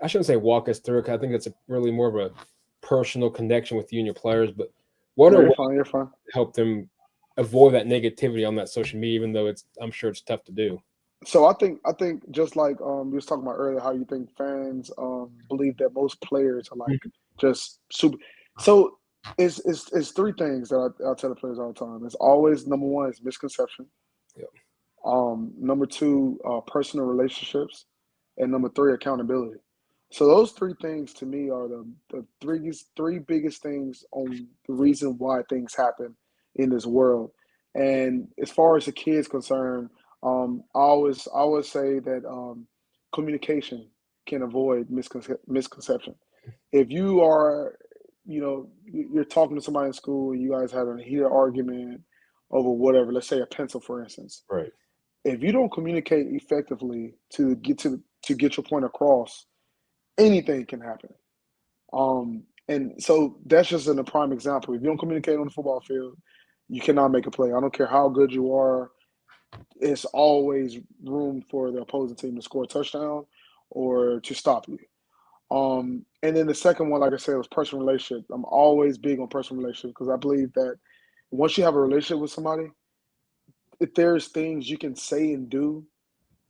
I shouldn't say walk us through it, 'cause I think that's really more of a personal connection with you and your players. But what No, are you're ways fine. You're fine. to help them avoid that negativity on that social media, even though I'm sure it's tough to do. So I think just like you was talking about earlier, how you think fans believe that most players are like just super. So it's three things that I tell the players all the time. It's always number one is misconception. Yep. Number two, personal relationships, and number three, accountability. So those three things to me are the three biggest things on the reason why things happen in this world. And as far as the kids concerned, I always say that communication can avoid misconception. If you are, you're talking to somebody in school and you guys have a heated argument over whatever, let's say a pencil, for instance. Right. If you don't communicate effectively to get your point across, anything can happen. And so that's just a prime example. If you don't communicate on the football field, you cannot make a play. I don't care how good you are. It's always room for the opposing team to score a touchdown or to stop you. And then the second one, like I said, was personal relationship. I'm always big on personal relationship because I believe that once you have a relationship with somebody, if there's things you can say and do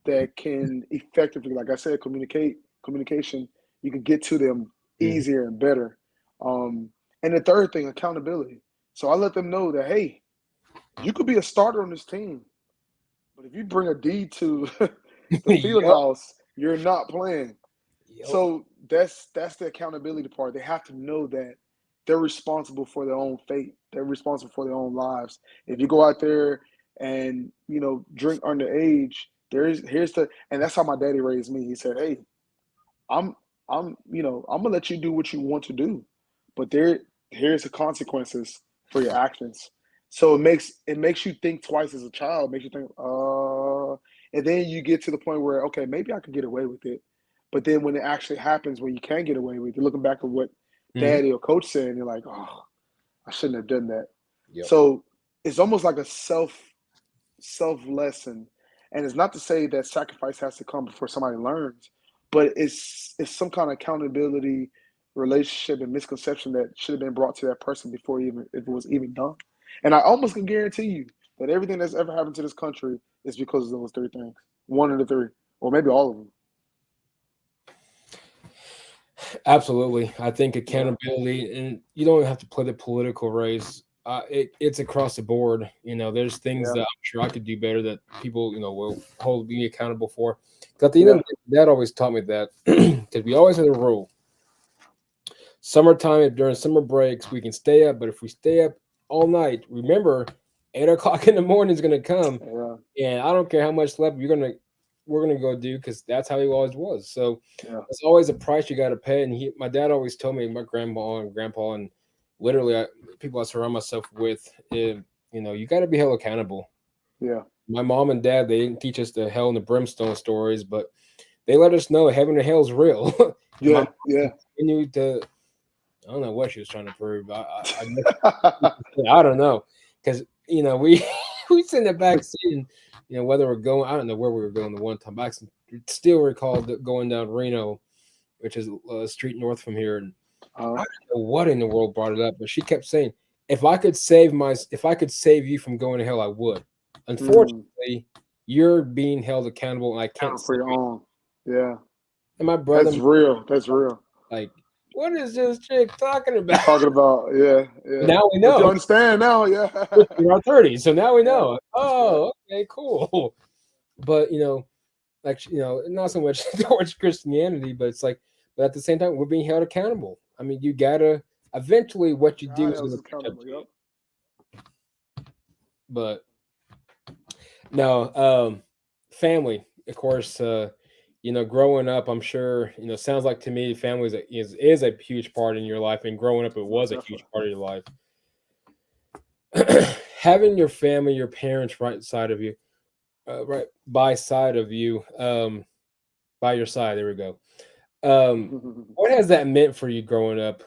that can effectively, like I said, communication, you can get to them easier and better. And the third thing, accountability. So I let them know that, hey, you could be a starter on this team, but if you bring a deed to the field Yep. house, you're not playing. Yep. So that's the accountability part. They have to know that they're responsible for their own fate. They're responsible for their own lives. If you go out there and drink underage, and that's how my daddy raised me. He said, "Hey, I'm gonna let you do what you want to do, but here's the consequences for your actions." So it makes you think twice as a child. It makes you think, and then you get to the point where, okay, maybe I could get away with it. But then when it actually happens, when you can't get away with it, you're looking back at what daddy or coach said, and you're like, oh, I shouldn't have done that. Yep. So it's almost like a self lesson. And it's not to say that sacrifice has to come before somebody learns, but it's some kind of accountability, relationship, and misconception that should have been brought to that person before if it was even done. And I almost can guarantee you that everything that's ever happened to this country is because of those three things. One of the three, or maybe all of them. Absolutely. I think accountability, and you don't have to play the political race. It's across the board. There's things that I'm sure I could do better that people, will hold me accountable for. 'Cause at the end of the day, Dad always taught me that, because we always had a rule. Summertime, during summer breaks, we can stay up, but if we stay up all night, remember, 8 o'clock in the morning is going to come, and I don't care how much slept we're gonna go do, because that's how he always was. So it's always a price you got to pay. And my dad always told me, my grandma and grandpa, and literally people I surround myself with, you got to be held accountable. Yeah. My mom and dad, they didn't teach us the hell and the brimstone stories, but they let us know heaven and hell is real. Yeah. Continued to, I don't know what she was trying to prove. I don't know, because we sit in the back seat, and whether we're going, I don't know where we were going the one time. I still recall going down Reno, which is a street north from here, and I don't know what in the world brought it up, but she kept saying, if I could save you from going to hell, I would. Unfortunately, you're being held accountable, and I can't for your own. Yeah. And my brother, that's real. Like, what is this chick talking about? Yeah. Now we know. But you understand now, yeah. We're in our 30s, so now we know. Oh, okay, cool. But not so much towards Christianity, but it's like, but at the same time, we're being held accountable. I mean, you gotta eventually what you do is going to catch up to you. But no, family, of course. Growing up, I'm sure, sounds like to me, family is a huge part in your life. And growing up, it was a huge part of your life. Having your family, your parents right side of you, right by side of you, by your side. There we go. What has that meant for you growing up?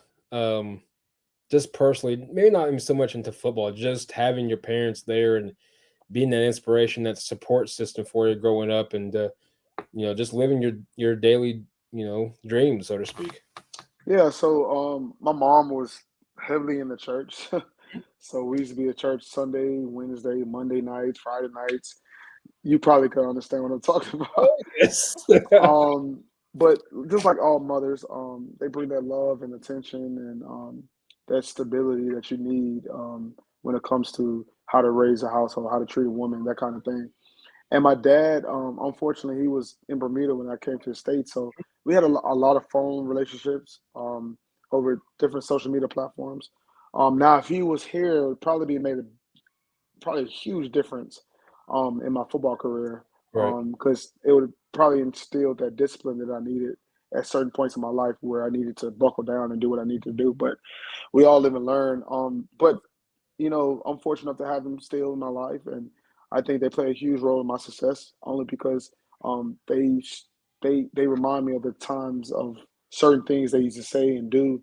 Just personally, maybe not even so much into football, just having your parents there and being that inspiration, that support system for you growing up, and just living your daily dreams, so to speak. Yeah, so my mom was heavily in the church. So we used to be at church Sunday, Wednesday, Monday nights, Friday nights. You probably could understand what I'm talking about. Yes. Um, but just like all mothers, they bring that love and attention and that stability that you need when it comes to how to raise a household, how to treat a woman, that kind of thing. And my dad, unfortunately, he was in Bermuda when I came to the States. So we had a lot of phone relationships over different social media platforms. Now, if he was here, it would probably be made probably a huge difference in my football career Right. because it would probably instill that discipline that I needed at certain points in my life where I needed to buckle down and do what I need to do. But we all live and learn. But I'm fortunate enough to have them still in my life, and I think they play a huge role in my success only because they remind me of the times of certain things they used to say and do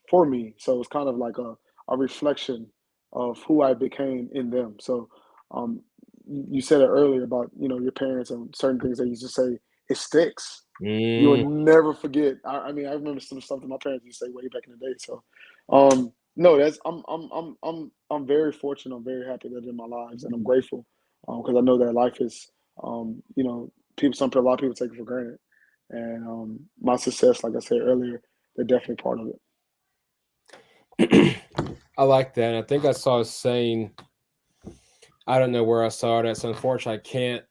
for me. So it's kind of like a reflection of who I became in them. So um, you said it earlier about your parents and certain things they used to say. It sticks. You will Mm. never forget. I mean, I remember some stuff that my parents used to say way back in the day. So, no, that's I'm very fortunate. I'm very happy that they're in my lives, and I'm grateful because I know that life is, a lot of people take it for granted, and my success, like I said earlier, they're definitely part of it. I like that. And I think I saw a saying. I don't know where I saw it at, so unfortunately I can't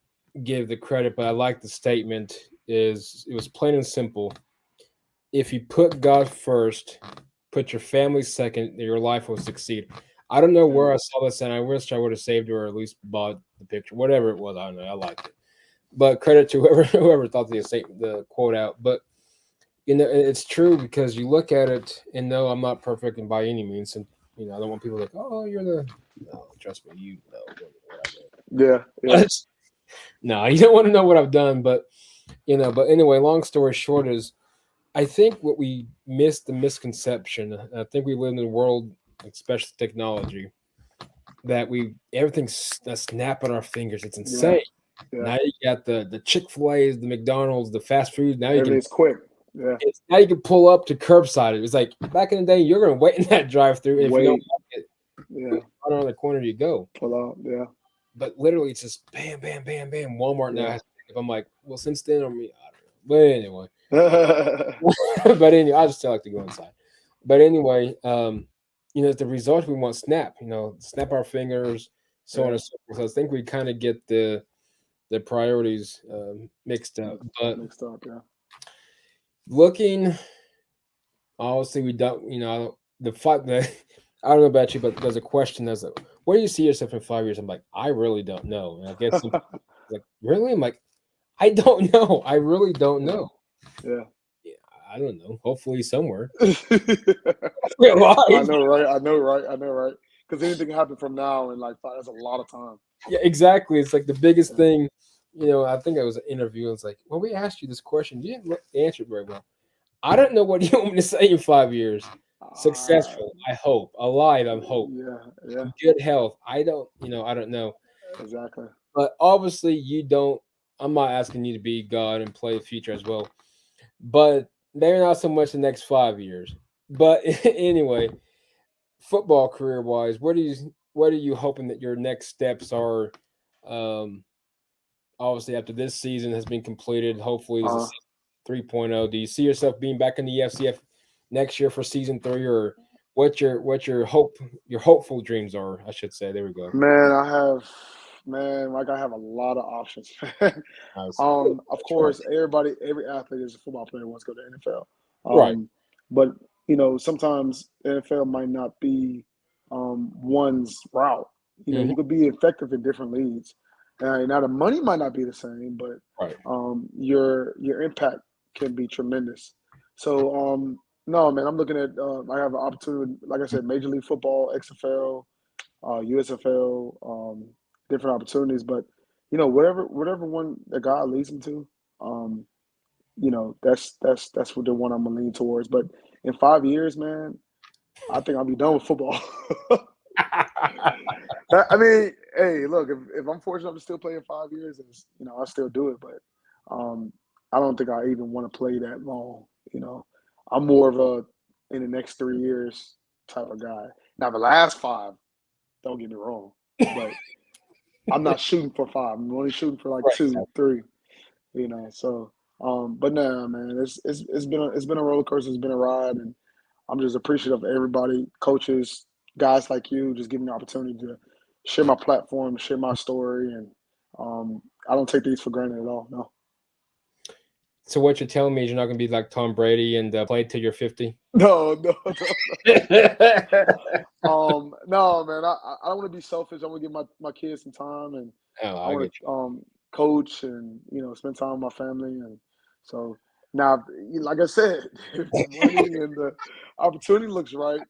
give the credit, but I like the statement. Is it was plain and simple. If you put God first, put your family second, your life will succeed. I don't know Yeah, where I saw this, and I wish I would have saved it or at least bought the picture, whatever it was. I don't know. I liked it, but credit to whoever thought the quote out. But it's true because you look at it, and no, I'm not perfect and by any means, and I don't want people like, oh, you're the no, trust me, you know what yeah, I yeah, did. No, you don't want to know what I've done, but but anyway, long story short is I think what we missed the misconception. I think we live in a world, especially technology, that everything's a snap on our fingers. It's yeah, insane. yeah. Now you got the Chick-fil-A's, the McDonald's, the fast food. Everything's quick. Yeah, Now you can pull up to curbside. It was like back in the day, you're gonna wait in that drive-through. If you don't wait. like it, Yeah, right around the corner you go. pull out. Yeah, But literally, it's just bam, bam, bam, bam. Walmart now yeah. has to pick up. I'm like, well, since then, I mean, I don't know. But anyway, Yeah, but anyway, I just still like to go inside. But anyway, the result we want snap. Snap our fingers, so on and so forth. So I think we kind of get the priorities mixed up. But mixed up. Yeah. looking, obviously, we don't. The fact that I don't know about you, but there's a question that's like, where do you see yourself in 5 years? I'm like, I really don't know. And I get some like, really? I'm like, I don't know. I really don't Yeah, know. yeah. Yeah, I don't know. Hopefully somewhere. We're I alive. know, right? I know, right? I know, right? Because anything can happen from now and like five, that's a lot of time. Yeah, exactly. It's like the biggest Yeah. thing. I think it was an interview. And it's like, well, we asked you this question. You didn't answer it very well. I don't know what you want me to say in 5 years. Uh, Successful, I hope. Alive, I hope. yeah, yeah, Good health. I don't know. exactly. But obviously, you don't. I'm not asking you to be God and play the future as well. But they're not so much the next 5 years. But anyway, football career wise, what are you hoping that your next steps are? Um, Obviously, after this season has been completed, hopefully is a Uh, season 3.0. Do you see yourself being back in the FCF next year for season 3, or what your hopeful dreams are? I should say. There we go. man, like I have a lot of options. Nice. Of course, every athlete is a football player wants to go to the NFL. Right. But sometimes NFL might not be one's route. Hmm. You could be effective in different leagues. Now the money might not be the same, but Right. your impact can be tremendous. So no, man, I'm looking at I have an opportunity, like I said, Major League Football, XFL, USFL, different opportunities. But whatever one that God leads me to, um, that's what the one I'm gonna lean towards. But in 5 years, man, I think I'll be done with football. I mean, hey, look, if I'm fortunate enough to still play in 5 years, it's, I still do it. But I don't think I even want to play that long. I'm more of a in the next 3 years type of guy. Now the last 5, don't get me wrong, but I'm not shooting for 5. I'm only shooting for like 2, 3. So but no, man, it's been a roller coaster. It's been a ride, and I'm just appreciative of everybody, coaches, guys like you, just giving me the opportunity to share my platform, share my story, and I don't take these for granted at all. No. So what you're telling me is you're not going to be like Tom Brady and play till you're 50? No. No, man. I don't want to be selfish. I want to give my kids some time, and I I want get to coach and spend time with my family. And so now, like I said, if the money and the opportunity looks right,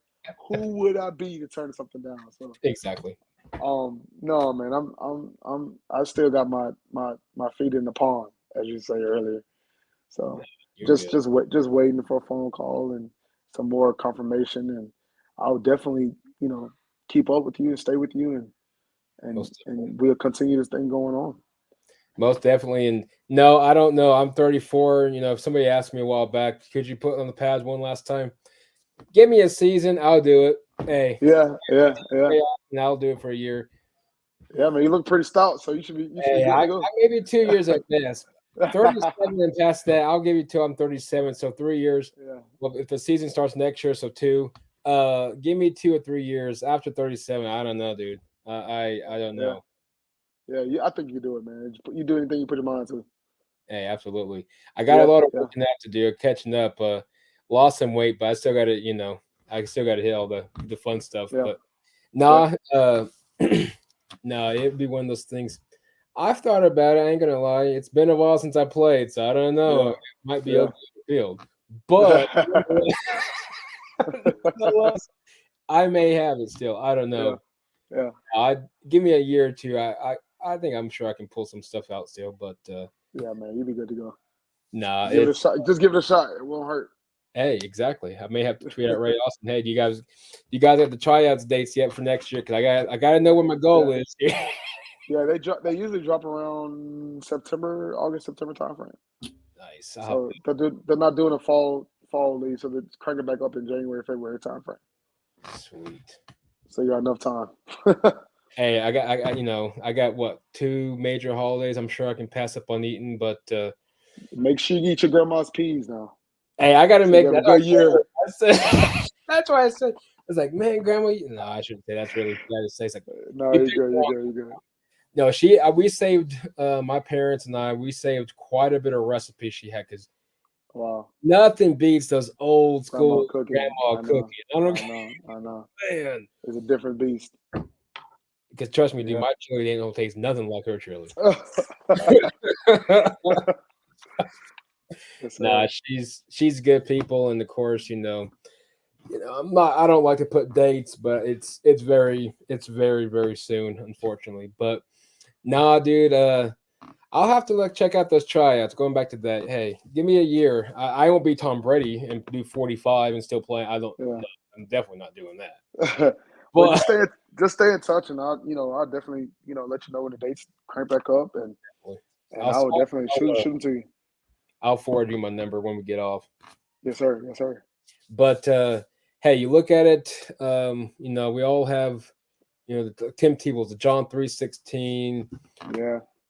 who would I be to turn something down? So exactly. no, man. I still got my feet in the pond, as you say earlier. So just waiting for a phone call and some more confirmation, and I'll definitely keep up with you and stay with you, and we'll continue this thing going on. Most definitely. And no, I don't know. I'm 34. If somebody asked me a while back, could you put on the pads one last time? Give me a season, I'll do it. Hey, yeah. And I'll do it for a year. Yeah, man, you look pretty stout, so you should be good to go. I give you 2 years at best. 37 and past that, I'll give you 2. I'm 37, so 3 years. Yeah. Well, if the season starts next year, so 2. Give me 2 or 3 years after 37. I don't know, dude. I don't know. Yeah, I think you do it, man. You do anything you put your mind to. Hey, absolutely. I got a lot of working out to do, catching up. Lost some weight, but I still got to, I still got to hit all the fun stuff. Yeah. But nah, no, it'd be one of those things. I've thought about it. I ain't gonna lie. It's been a while since I played, so I don't know. It might be okay in the field, but I may have it still. I don't know. Yeah. Give me a year or 2. I think I'm sure I can pull some stuff out still, but yeah, man, you'll be good to go. Nah, give it a shot. Just give it a shot. It won't hurt. Hey, exactly. I may have to tweet out Ray Austin. Hey, do you guys have the tryouts dates yet for next year? Because I got to know what my goal is here. Yeah, they usually drop around August, September timeframe. Nice. So they're not doing a fall league, so they're cranking back up in January, February timeframe. Sweet. So you got enough time. Hey, I got what, 2 major holidays. I'm sure I can pass up on eating, but make sure you eat your grandma's peas now. Hey, I got to make that a good year. That's why I said. I was like, man, grandma. No, I shouldn't say. That's really bad to say. It's like, no, you're good. No, we saved. My parents and I, we saved quite a bit of recipes she had because wow, nothing beats those old school grandma cookies. I know. Man, it's a different beast. Because trust me, dude, my chili ain't gonna taste nothing like her chili. Nah, she's good people, and of course, I don't like to put dates, but it's very, very soon, unfortunately. But nah, dude, I'll have to check out those tryouts. Going back to that, hey, give me a year. I won't be Tom Brady and do 45 and still play. I'm definitely not doing that. But just stay in touch, and I'll definitely let you know when the dates crank back up, and I will definitely shoot them to you. I'll forward you my number when we get off. Yes, sir. But hey, you look at it. We all have, the Tim Tebow's, the John 3:16,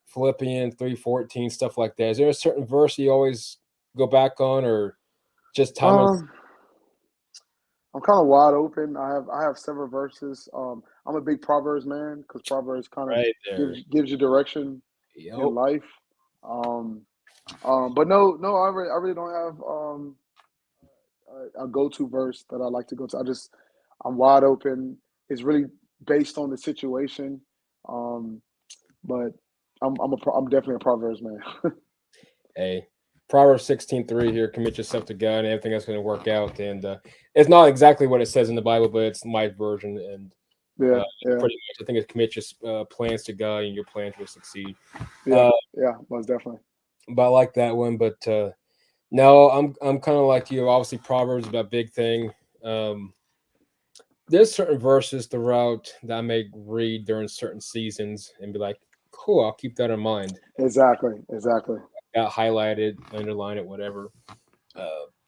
Philippians 3:14, stuff like that. Is there a certain verse you always go back on, or just time? I'm kind of wide open. I have several verses. I'm a big Proverbs man because Proverbs kind of gives you direction in life. But no, I really don't have a go-to verse that I like to go to. I'm wide open. It's really based on the situation. But I'm definitely a Proverbs man. Hey, Proverbs 16:3 here, commit yourself to God and everything that's going to work out. And it's not exactly what it says in the Bible, but it's my version. And pretty much, I think it's commit your plans to God and your plans will succeed. Yeah, most definitely. But I like that one. But no, I'm kind of like you. Obviously, Proverbs is a big thing. there's certain verses throughout that I may read during certain seasons and be like, cool, I'll keep that in mind. Exactly. Got highlighted, underline it, whatever.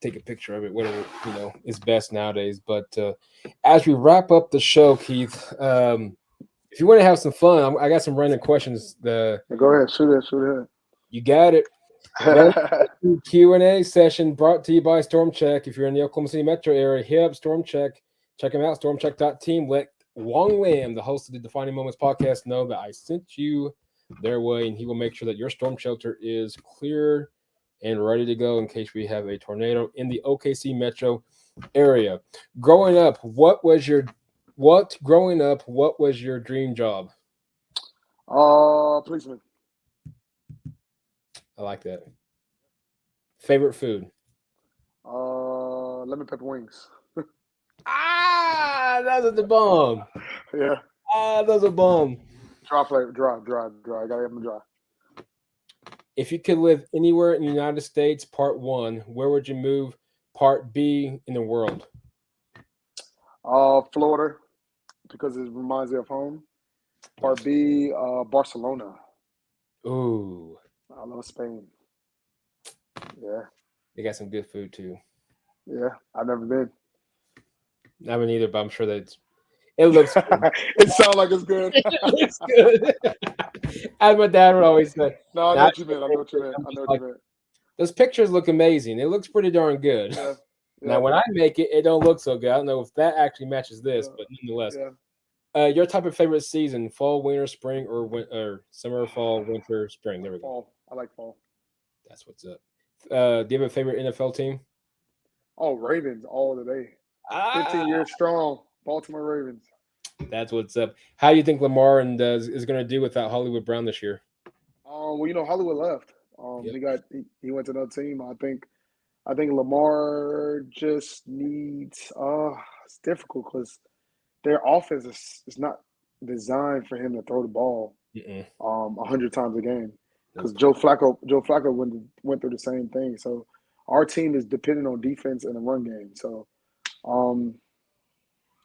Take a picture of it, whatever is best nowadays. But as we wrap up the show, Keith, if you want to have some fun, I got some random questions. Go ahead, shoot it. You got it. Q&A session brought to you by Storm Check. If you're in the Oklahoma City metro area, hit up Storm Check. Check them out, stormcheck.team. Let Wong Lam, the host of the Defining Moments podcast, know that I sent you their way, and he will make sure that your storm shelter is clear and ready to go in case we have a tornado in the OKC metro area. Growing up, what was your dream job? Policeman. I like that. Favorite food? Lemon pepper wings. Those are the bomb. Yeah. Those are bomb. Dry flavor, dry. I gotta have them dry. If you could live anywhere in the United States, part 1, where would you move? Part B, in the world? Florida, because it reminds me of home. Part B, Barcelona. Ooh. I love Spain. Yeah. They got some good food too. Yeah, I've never been. I haven't either, but I'm sure that it looks good. It sounds like it's good. It looks good. As my dad would always say. No, I know what you meant. Those pictures look amazing. It looks pretty darn good. Yeah. Now, when I make it, it don't look so good. I don't know if that actually matches this, but nonetheless. Yeah. Your type of favorite season: fall, winter, spring, or summer, fall, winter, spring? There we go. Fall. I like fall. That's what's up. Do you have a favorite NFL team? Oh, Ravens all the day. 15 years strong. Baltimore Ravens. That's what's up. How do you think Lamar is going to do without Hollywood Brown this year? Well, Hollywood left. He went to another team. I think Lamar just needs. It's difficult because their offense is not designed for him to throw the ball 100 times a game. Because Joe Flacco went through the same thing. So our team is dependent on defense and the run game. So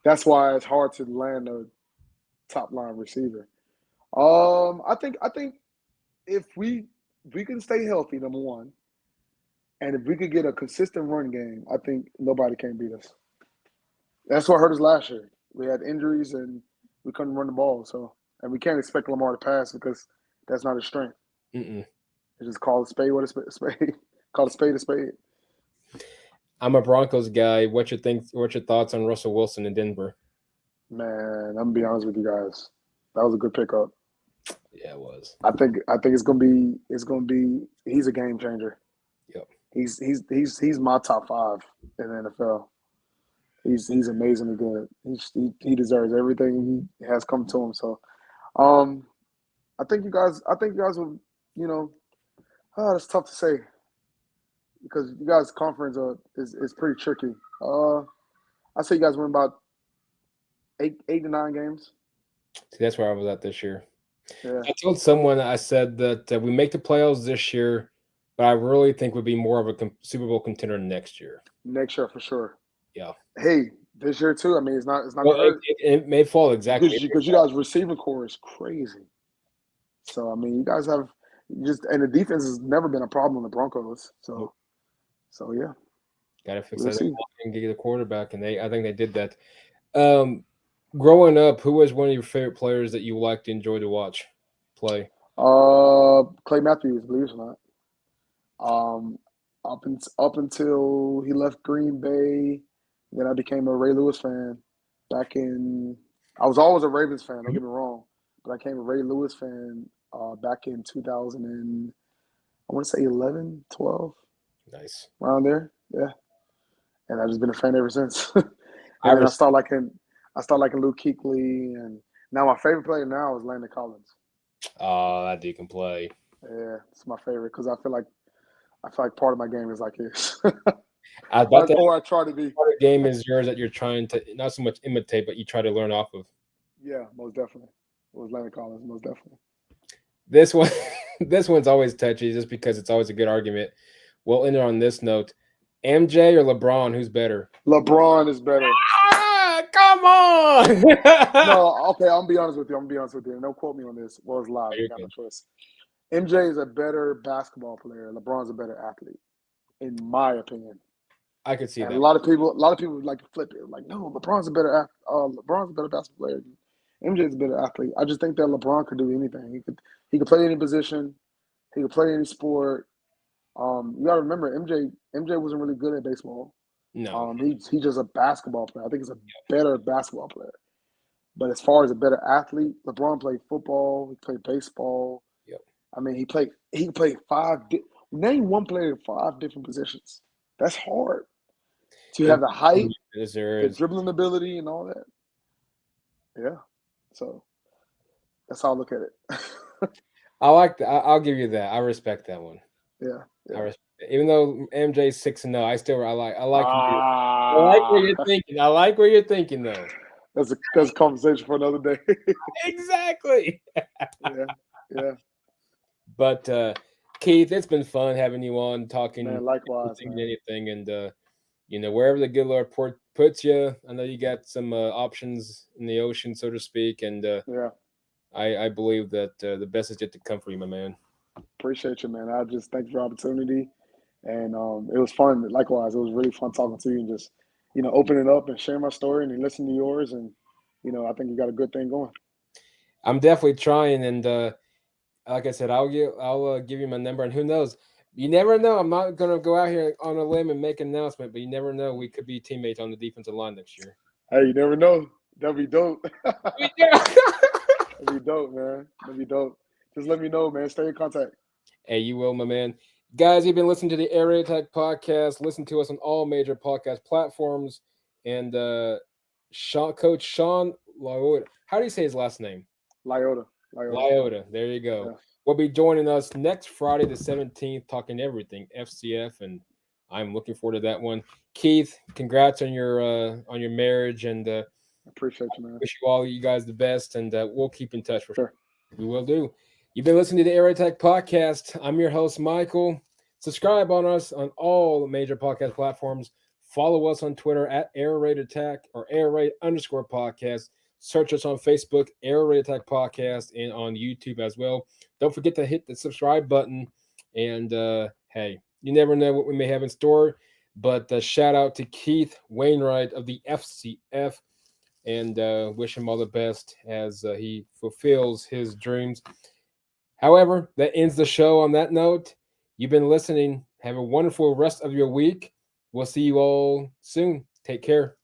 that's why it's hard to land a top line receiver. I think if we can stay healthy, number one, and if we could get a consistent run game, I think nobody can beat us. That's what hurt us last year. We had injuries and we couldn't run the ball. So, and we can't expect Lamar to pass because that's not his strength. You just call a spade what a spade. Call a spade a spade. I'm a Broncos guy. What's your thoughts on Russell Wilson in Denver? Man, I'm gonna be honest with you guys. That was a good pickup. Yeah, it was. I think it's gonna be. He's a game changer. Yep. He's my top 5 in the NFL. He's amazingly good. He deserves everything he has come to him. So, I think you guys will. It's tough to say because you guys' conference is pretty tricky. I say you guys win about 8 to 9 games. See, that's where I was at this year. Yeah. I told someone, I said that we make the playoffs this year, but I really think we'd be more of a Super Bowl contender next year. Next year for sure. Yeah. Hey, this year too. I mean, it's not. Well, it may fall exactly because you guys' receiving core is crazy. So I mean, you guys have and the defense has never been a problem in the Broncos. So yeah. Got to fix that and get the quarterback, and I think they did that. Growing up, who was one of your favorite players that you liked to enjoy to watch play? Clay Matthews, believe it or not. Up until he left Green Bay, then I became a Ray Lewis fan. I was always a Ravens fan. Don't get me wrong, but I became a Ray Lewis fan back in 2000 and I want to say 11, 12. Nice. Around there, yeah. And I've just been a fan ever since. I started liking Luke Kuechly, and now my favorite player now is Landon Collins. Oh, that dude can play. Yeah, it's my favorite because I feel like part of my game is like his. I try to be. Part of the game is yours that you're trying to not so much imitate, but you try to learn off of. Yeah, most definitely. It was Landon Collins, most definitely. This one's always touchy just because it's always a good argument. We'll end it on this note. MJ or LeBron, who's better? LeBron is better. Come Come on. No, okay, I'm gonna be honest with you. And don't quote me on this. Well, it's live. You got no choice. MJ is a better basketball player. LeBron's a better athlete, in my opinion. I could see And that. a lot of people like to flip it. Like, no, LeBron's a better basketball player. MJ's a better athlete. I just think that LeBron could do anything. He could play any position. He could play any sport. You gotta remember, MJ wasn't really good at baseball. No. He's just a basketball player. I think he's a better basketball player. But as far as a better athlete, LeBron played football. He played baseball. Yep. I mean, he played name one player in 5 different positions. That's hard. To have the height, the dribbling ability, and all that. Yeah. So that's how I look at it. I like that. I'll give you that. I respect that one. Yeah. Even though MJ's 6-0, I like where you're thinking. I like where you're thinking though. That's a conversation for another day. Exactly. Yeah. But Keith, it's been fun having you on talking. Man, likewise. Anything, and wherever the good Lord puts you, I know you got some options in the ocean, so to speak, and I believe that the best is yet to come for you, my man. Appreciate you, man. I just thank you for the opportunity, and it was fun. Likewise, it was really fun talking to you and just opening up and sharing my story and listening to yours, and I think you got a good thing going. I'm definitely trying, and like I said, I'll give you my number, and who knows. You never know. I'm not going to go out here on a limb and make an announcement, but you never know. We could be teammates on the defensive line next year. Hey, you never know. That'd be dope. That'd be dope, man. That'd be dope. Just let me know, man. Stay in contact. Hey, you will, my man. Guys, you've been listening to the Air Raid Attack podcast. Listen to us on all major podcast platforms. And Coach Sean Lyotta. How do you say his last name? Lyotta. There you go. Yeah. Will be joining us next Friday the 17th, talking everything FCF, and I'm looking forward to that one. Keith, congrats on your marriage, and appreciate you, man. Wish you guys the best, and we'll keep in touch for sure. We will do. You've been listening to the Air Raid Attack podcast. I'm your host, Michael. Subscribe on us on all major podcast platforms. Follow us on Twitter at Air Raid Attack or Air Raid _podcast. Search us on Facebook, Air Raid Attack Podcast, and on YouTube as well. Don't forget to hit the subscribe button. And hey, you never know what we may have in store. But shout out to Keith Wainwright of the FCF, and wish him all the best as he fulfills his dreams. However, that ends the show on that note. You've been listening. Have a wonderful rest of your week. We'll see you all soon. Take care.